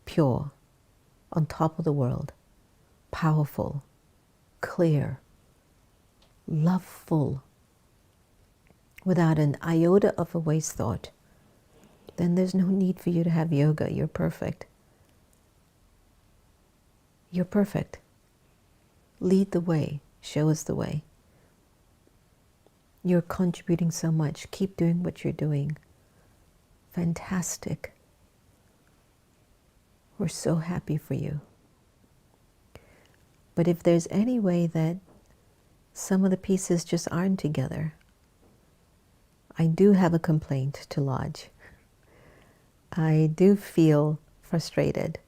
pure, on top of the world, powerful, clear, loveful, without an iota of a waste thought, then there's no need for you to have yoga. You're perfect. You're perfect. Lead the way. Show us the way. You're contributing so much. Keep doing what you're doing. Fantastic. We're so happy for you. But if there's any way that some of the pieces just aren't together, I do have a complaint to lodge. I do feel frustrated.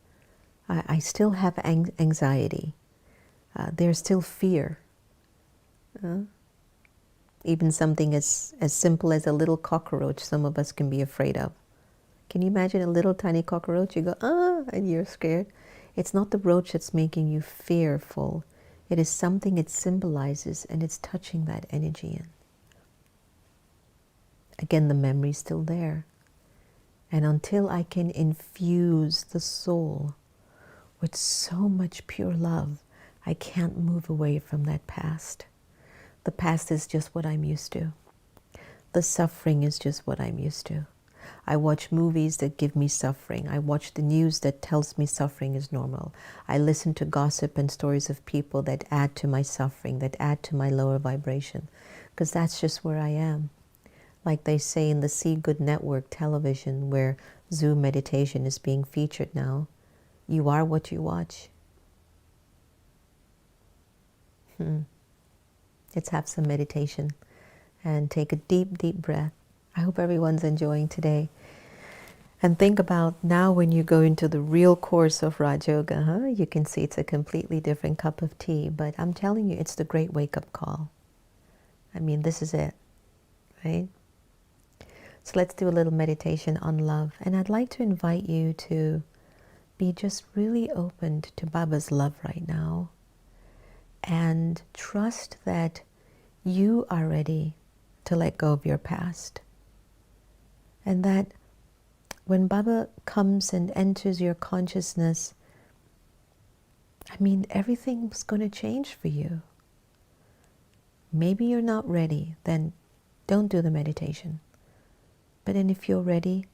I still have anxiety. There's still fear. Even something as simple as a little cockroach, some of us can be afraid of. Can you imagine a little tiny cockroach? You go, ah, and you're scared. It's not the roach that's making you fearful. It is something it symbolizes, and it's touching that energy in. Again, the memory's still there. And until I can infuse the soul with so much pure love, I can't move away from that past. The past is just what I'm used to. The suffering is just what I'm used to. I watch movies that give me suffering. I watch the news that tells me suffering is normal. I listen to gossip and stories of people that add to my suffering, that add to my lower vibration, because that's just where I am. Like they say in the See Good Network television, where Zoom meditation is being featured now, you are what you watch. Let's have some meditation and take a deep, deep breath. I hope everyone's enjoying today. And think about now when you go into the real course of Raj Yoga, you can see it's a completely different cup of tea, but I'm telling you, it's the great wake-up call. I mean, this is it, right? So let's do a little meditation on love. And I'd like to invite you to be just really open to Baba's love right now. And trust that you are ready to let go of your past. And that when Baba comes and enters your consciousness, I mean, everything's going to change for you. Maybe you're not ready, then don't do the meditation. But then if you're ready,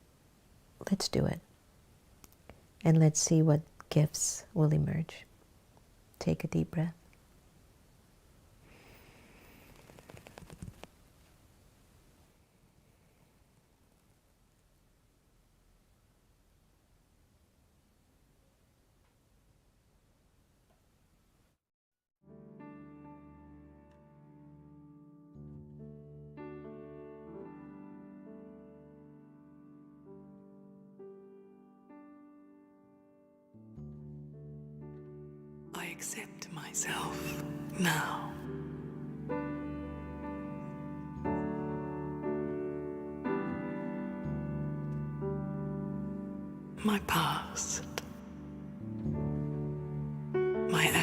let's do it. And let's see what gifts will emerge. Take a deep breath. I accept myself now. My past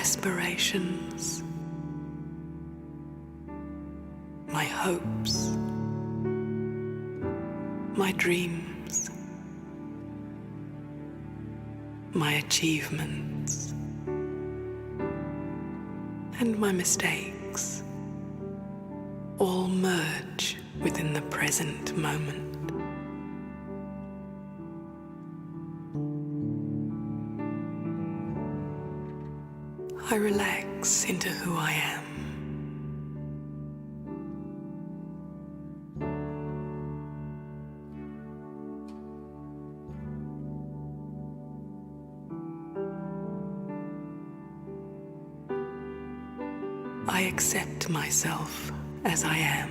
aspirations, my hopes, my dreams, my achievements, and my mistakes all merge within the present moment. I relax into who I am. I accept myself as I am.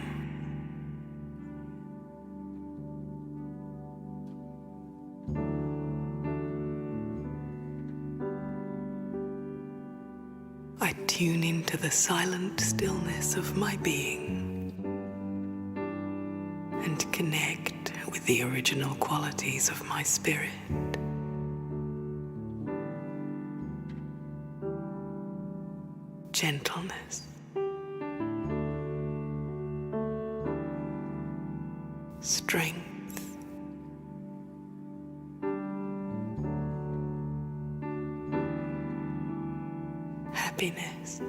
I tune into the silent stillness of my being and connect with the original qualities of my spirit. Gentleness, strength, happiness,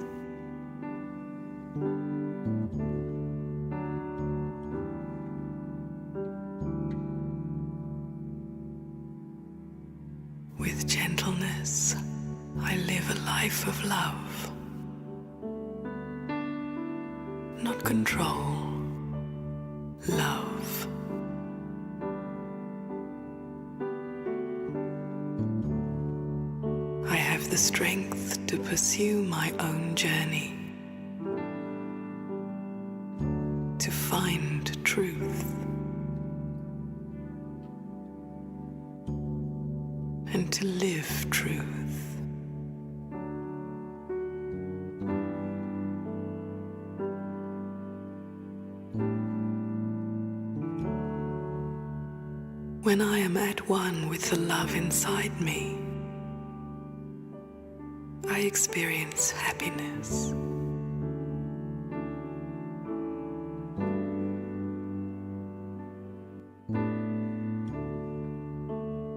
with gentleness, I live a life of love, not control, love. I have the strength to pursue my own journey, to find truth, and to live truth. When I am at one with the love inside me, I experience happiness.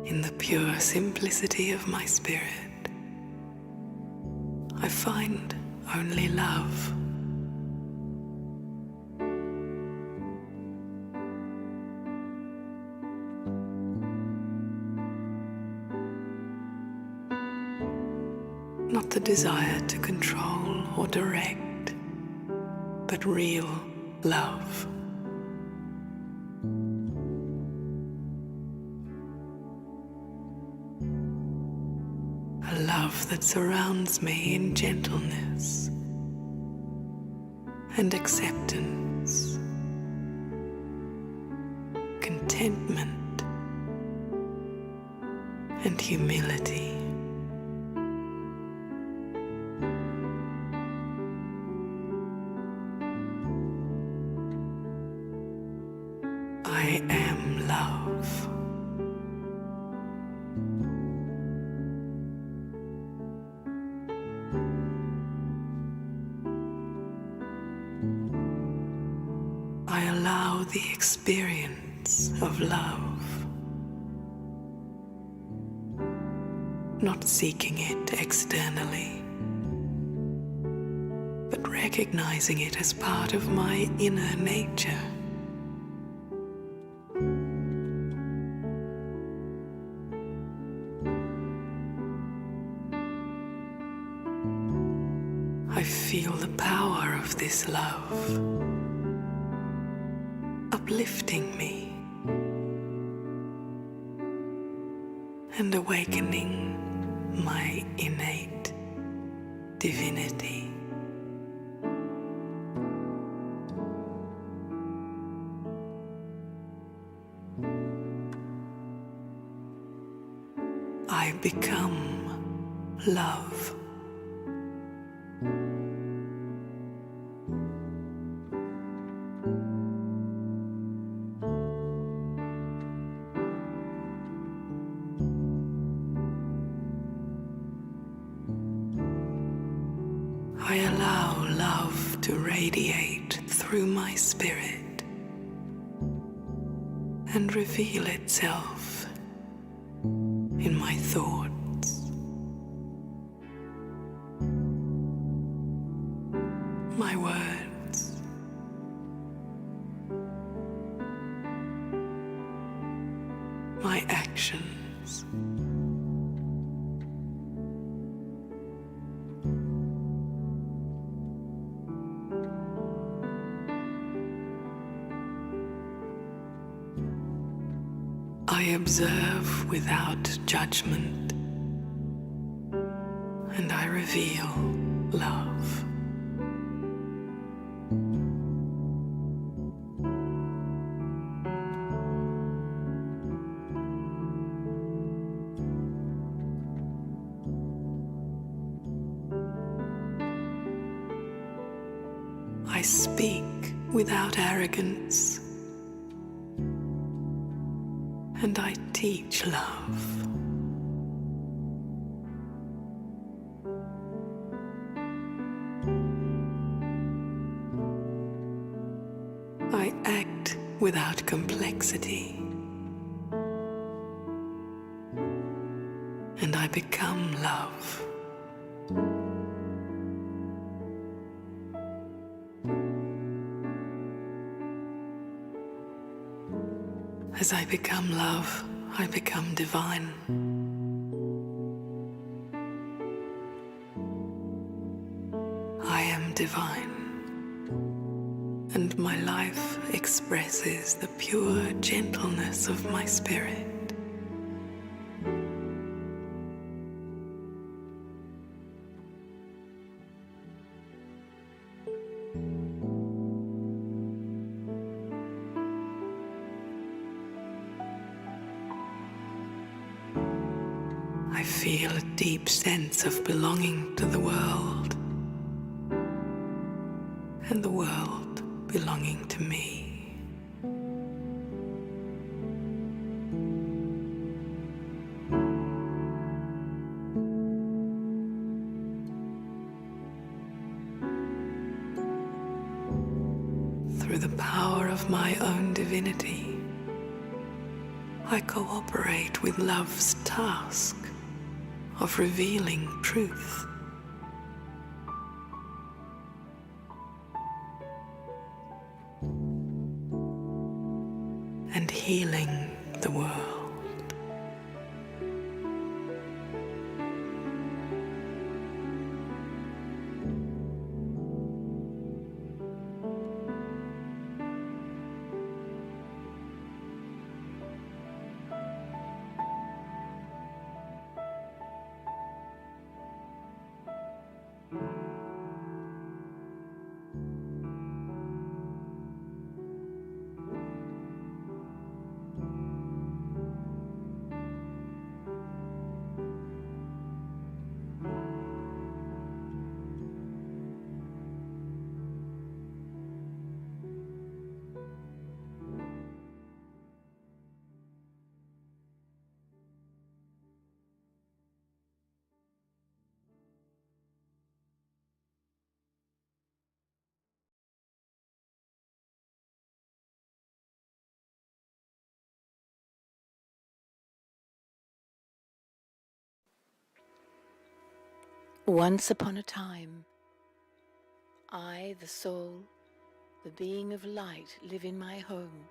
In the pure simplicity of my spirit, I find only love. Not the desire to control or direct, but real love. A love that surrounds me in gentleness and acceptance, contentment and humility. I am love. I allow the experience of love, not seeking it externally, but recognizing it as part of my inner nature. I feel the power of this love uplifting me and awakening my innate divinity. I become love. I allow love to radiate through my spirit and reveal itself in my thoughts, my words, my actions. I observe without judgment, and I reveal love. I speak without arrogance, and I teach love. I act without complexity, and I become love. As I become love, I become divine. I am divine, and my life expresses the pure gentleness of my spirit. I feel a deep sense of belonging to the world, and the world belonging to me. Through the power of my own divinity, I cooperate with love's task of revealing truth. And healing the world. Once upon a time, I, the soul, the being of light, live in my home,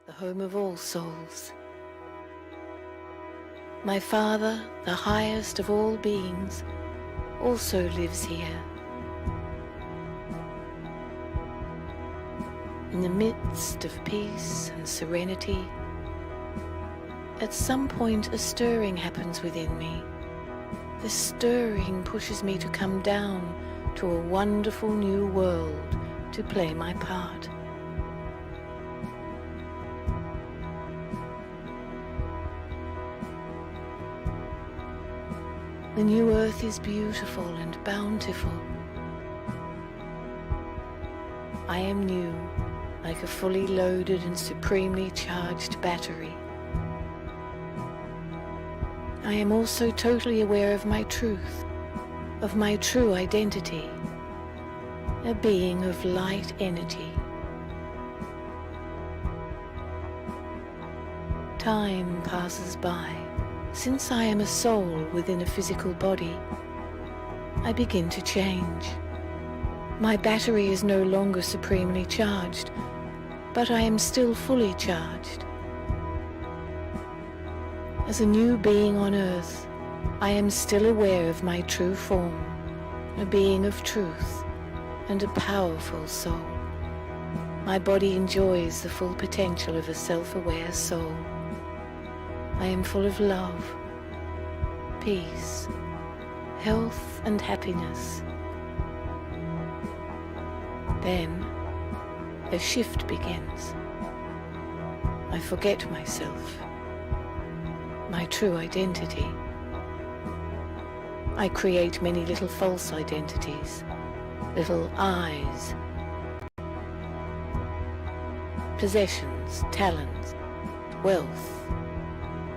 the home of all souls. My Father, the highest of all beings, also lives here. In the midst of peace and serenity, at some point a stirring happens within me. This stirring pushes me to come down to a wonderful new world to play my part. The new earth is beautiful and bountiful. I am new, like a fully loaded and supremely charged battery. I am also totally aware of my truth, of my true identity, a being of light energy. Time passes by. Since I am a soul within a physical body, I begin to change. My battery is no longer supremely charged, but I am still fully charged. As a new being on earth, I am still aware of my true form, a being of truth and a powerful soul. My body enjoys the full potential of a self-aware soul. I am full of love, peace, health and happiness. Then a shift begins. I forget myself, my true identity. I create many little false identities, little I's, possessions, talents, wealth,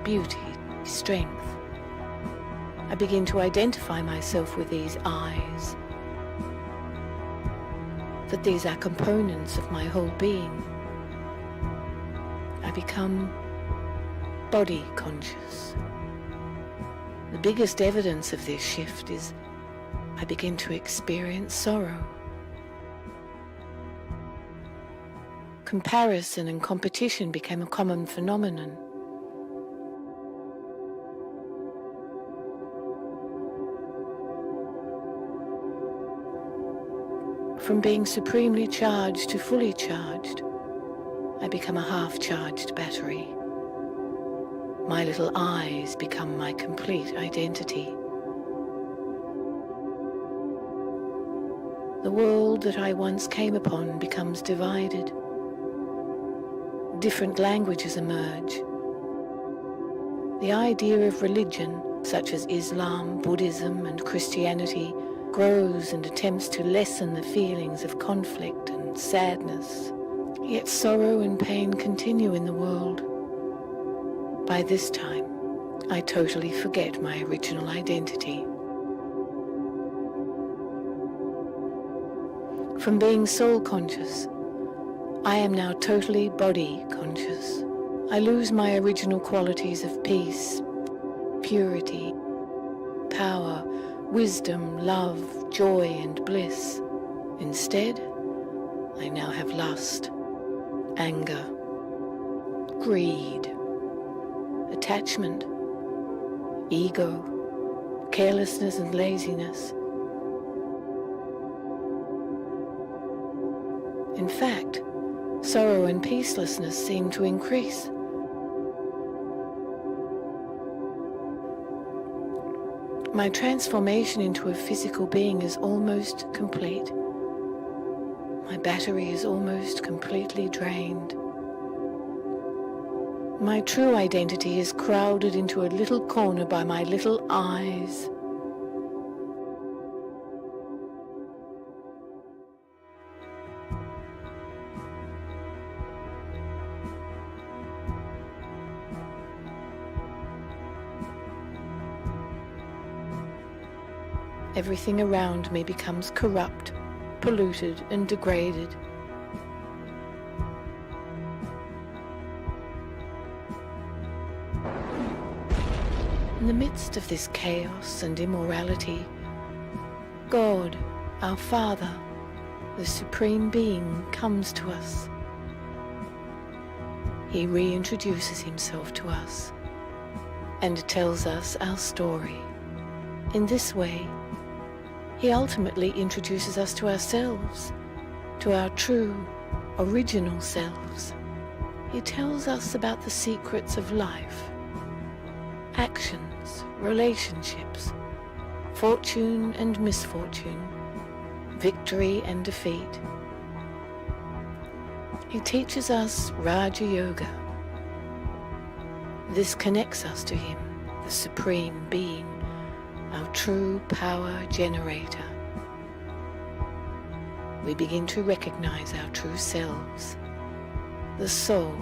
beauty, strength. I begin to identify myself with these I's, that these are components of my whole being. I become body conscious. The biggest evidence of this shift is I begin to experience sorrow. Comparison and competition became a common phenomenon. From being supremely charged to fully charged, I become a half-charged battery. My little I's become my complete identity. The world that I once came upon becomes divided. Different languages emerge. The idea of religion, such as Islam, Buddhism, and Christianity, grows and attempts to lessen the feelings of conflict and sadness. Yet sorrow and pain continue in the world. By this time, I totally forget my original identity. From being soul conscious, I am now totally body conscious. I lose my original qualities of peace, purity, power, wisdom, love, joy, and bliss. Instead, I now have lust, anger, greed, attachment, ego, carelessness and laziness. In fact, sorrow and peacelessness seem to increase. My transformation into a physical being is almost complete. My battery is almost completely drained. My true identity is crowded into a little corner by my little I's. Everything around me becomes corrupt, polluted, and degraded. In the midst of this chaos and immorality, God, our Father, the Supreme Being, comes to us. He reintroduces himself to us and tells us our story. In this way, he ultimately introduces us to ourselves, to our true, original selves. He tells us about the secrets of life, actions, relationships, fortune and misfortune, victory and defeat. He teaches us Raja Yoga. This connects us to him, the Supreme Being, our true power generator. We begin to recognize our true selves. The soul,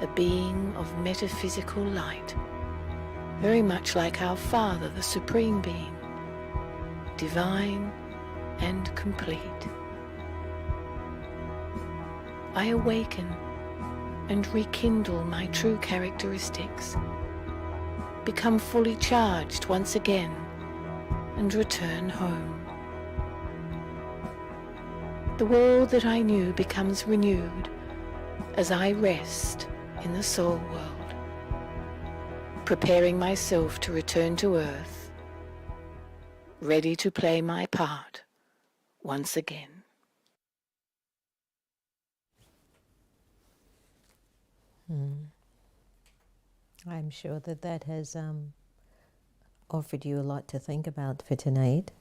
a being of metaphysical light, very much like our Father, the Supreme Being. divine and complete. I awaken and rekindle my true characteristics, become fully charged once again, and return home. The world that I knew becomes renewed as I rest in the soul world, preparing myself to return to earth, ready to play my part once again. I'm sure that that has offered you a lot to think about for tonight.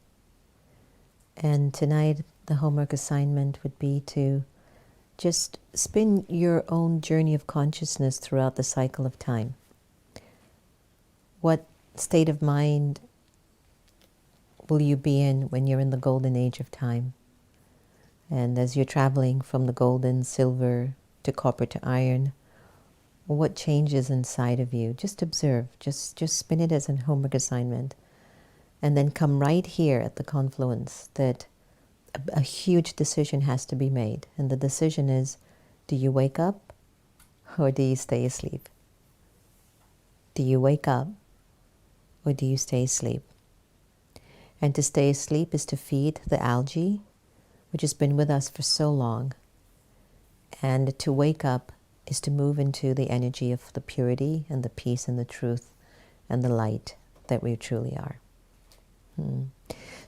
And tonight, the homework assignment would be to just spin your own journey of consciousness throughout the cycle of time. What state of mind will you be in when you're in the golden age of time? And as you're traveling from the golden, silver, to copper, to iron, what changes inside of you? Just observe. Just spin it as a homework assignment. And then come right here at the confluence that a huge decision has to be made. And the decision is, do you wake up or do you stay asleep? Do you wake up or do you stay asleep? And to stay asleep is to feed the algae, which has been with us for so long. And to wake up is to move into the energy of the purity and the peace and the truth and the light that we truly are.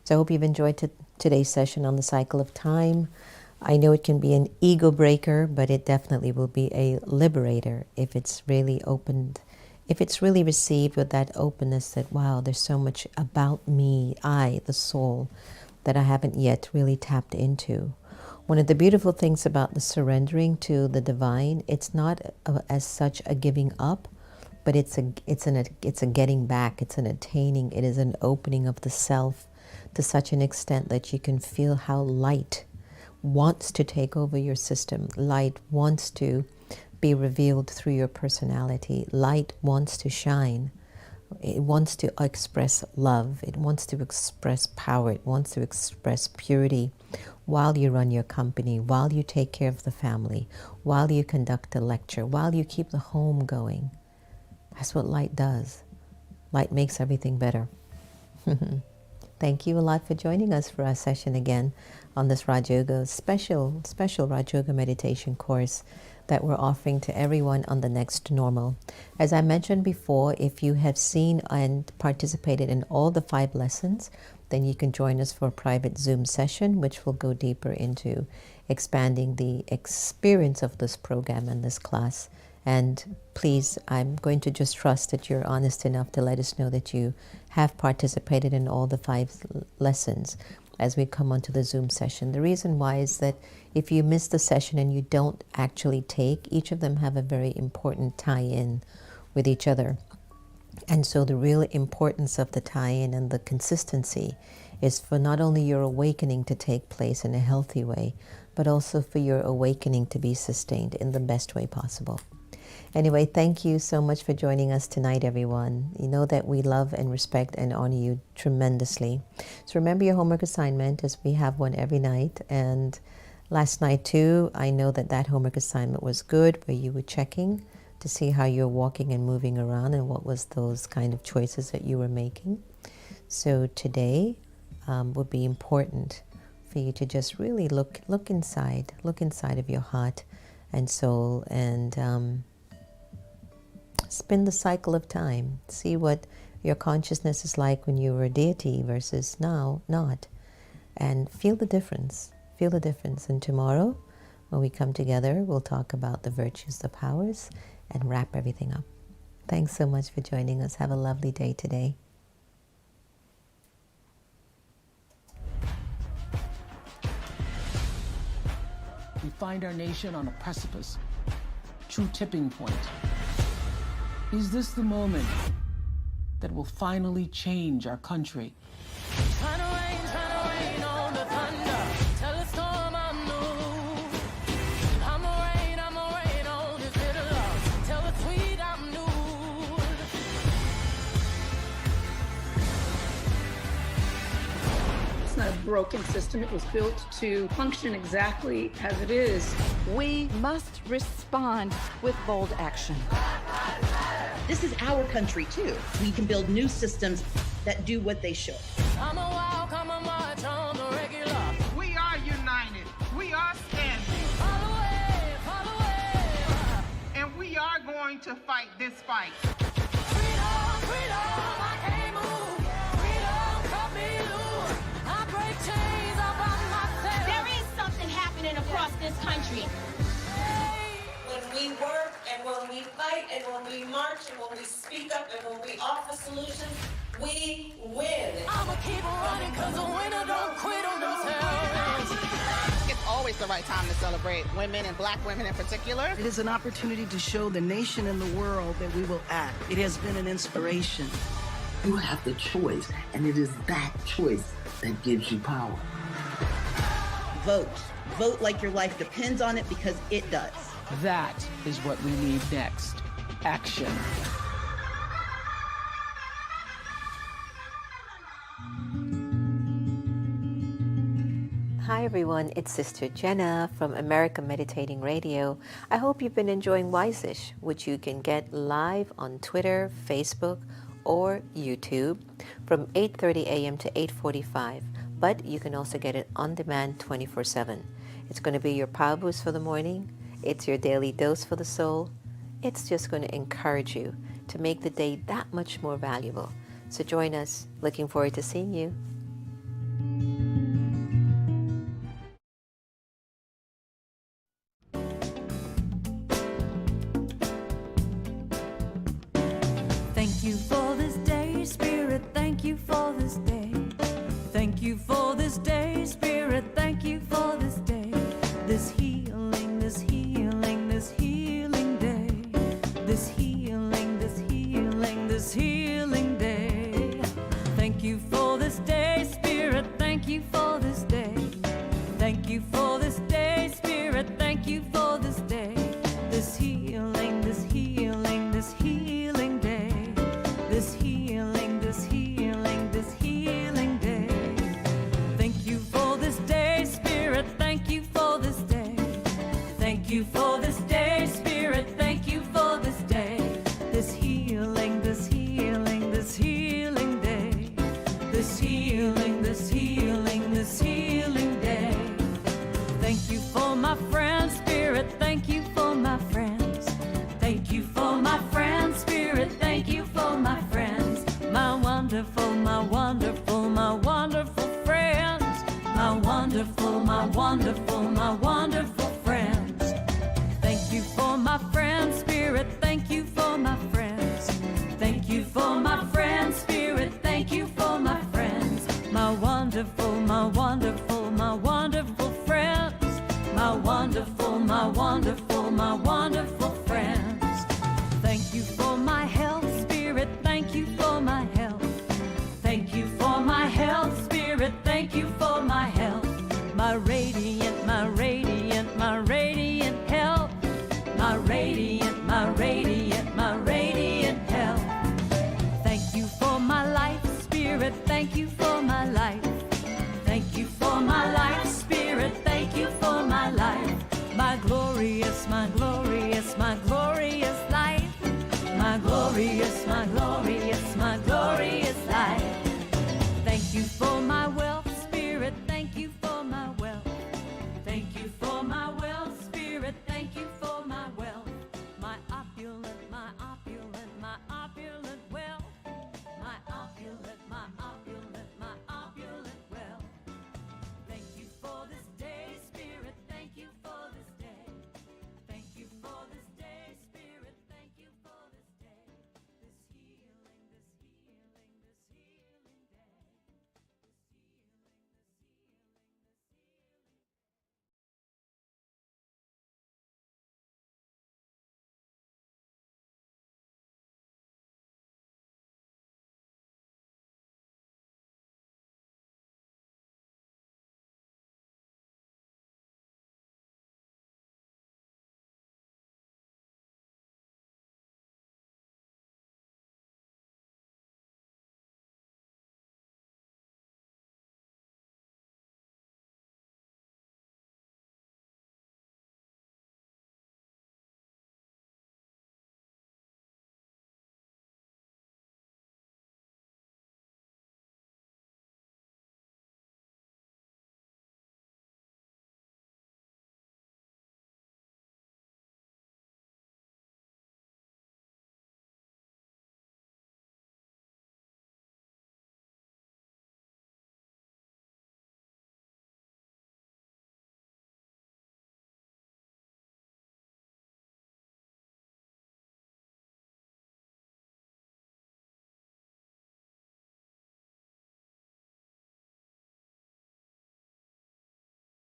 So I hope you've enjoyed today's session on the cycle of time. I know it can be an ego breaker, but it definitely will be a liberator if it's really opened, if it's really received with that openness that, wow, there's so much about me, I, the soul, that I haven't yet really tapped into. One of the beautiful things about the surrendering to the divine, it's not as such a giving up, but it's a getting back, it's an attaining, it is an opening of the self to such an extent that you can feel how light wants to take over your system. Light wants to be revealed through your personality. Light wants to shine. It wants to express love. It wants to express power. It wants to express purity while you run your company, while you take care of the family, while you conduct a lecture, while you keep the home going. That's what light does. Light makes everything better. Thank you a lot for joining us for our session again on this Raj Yoga special Raj Yoga meditation course that we're offering to everyone on the next normal. As I mentioned before, if you have seen and participated in all the 5 lessons, then you can join us for a private Zoom session, which will go deeper into expanding the experience of this program and this class. And please, I'm going to just trust that you're honest enough to let us know that you have participated in all the 5 lessons as we come onto the Zoom session. The reason why is that if you miss the session and you don't actually take, each of them have a very important tie-in with each other. And so the real importance of the tie-in and the consistency is for not only your awakening to take place in a healthy way, but also for your awakening to be sustained in the best way possible. Anyway, thank you so much for joining us tonight, everyone. You know that we love and respect and honor you tremendously. So remember your homework assignment, as we have one every night. And last night too, I know that that homework assignment was good, where you were checking to see how you're walking and moving around and what was those kind of choices that you were making. So today would be important for you to just really look inside of your heart and soul, and spin the cycle of time. See what your consciousness is like when you were a deity versus now not. And feel the difference. Feel the difference. And tomorrow, when we come together, we'll talk about the virtues, the powers, and wrap everything up. Thanks so much for joining us. Have a lovely day today. We find our nation on a precipice, true tipping point. Is this the moment that will finally change our country? Trying to rain on the thunder. Tell the storm I'm new. I'ma rain on this bitter love. Tell the tweet I'm new. broken system. It was built to function exactly as it is. We must respond with bold action. This is our country too. We can build new systems that do what they should. I'm a wild, come and march on the regular. We are united. We are standing. Follow away. And we are going to fight this fight. Freedom, freedom, I can't move. Freedom, cut me loose. I break chains up on myself. There is something happening across this country. When we work and when we fight and when we march and when we speak up and when we offer solutions, we win. I'ma keep running cause a winner don't quit on themselves. It's always the right time to celebrate women and black women in particular. It is an opportunity to show the nation and the world that we will act. It has been an inspiration. You have the choice, and it is that choice that gives you power. Vote. Vote like your life depends on it, because it does. That is what we need next. Action. Hi everyone, it's Sister Jenna from America Meditating Radio. I hope you've been enjoying Wise-ish, which you can get live on Twitter, Facebook, or YouTube from 8:30 a.m. to 8:45. But you can also get it on demand 24/7. It's going to be your power boost for the morning. It's your daily dose for the soul. It's just going to encourage you to make the day that much more valuable. So join us. Looking forward to seeing you. Thank you for this day, Spirit. Thank you for this day. Thank you for this day, Spirit. Thank you for this day. This healing, this healing, this healing day. This healing, this healing, this healing day. Thank you for this day, Spirit. Thank you for this day. Thank you for this day, Spirit. Thank you for this day. This healing, this healing, this healing day. This healing, this healing, this healing day. Thank you for this day, Spirit. Thank you for this day. Thank you for this day, Spirit. Thank you for this day. This healing, this healing, this healing day. This healing, this healing, this healing day. Thank you for my friends, Spirit. Thank you for my friends. Thank you for my friends, Spirit. Thank you for my friends. My wonderful, my wonderful, my wonderful friends. My wonderful, my wonderful, my wonderful friends. Thank you for my friends, Spirit. Thank you for my friends. Thank you for my friends, Spirit. Thank you for my friends. My wonderful, my wonderful, my wonderful friends. My wonderful, my wonderful, my wonderful friends. Thank you for my health, Spirit. Thank you for my health. Thank you for my health, Spirit. Thank you for my health. My radiant, my radiant.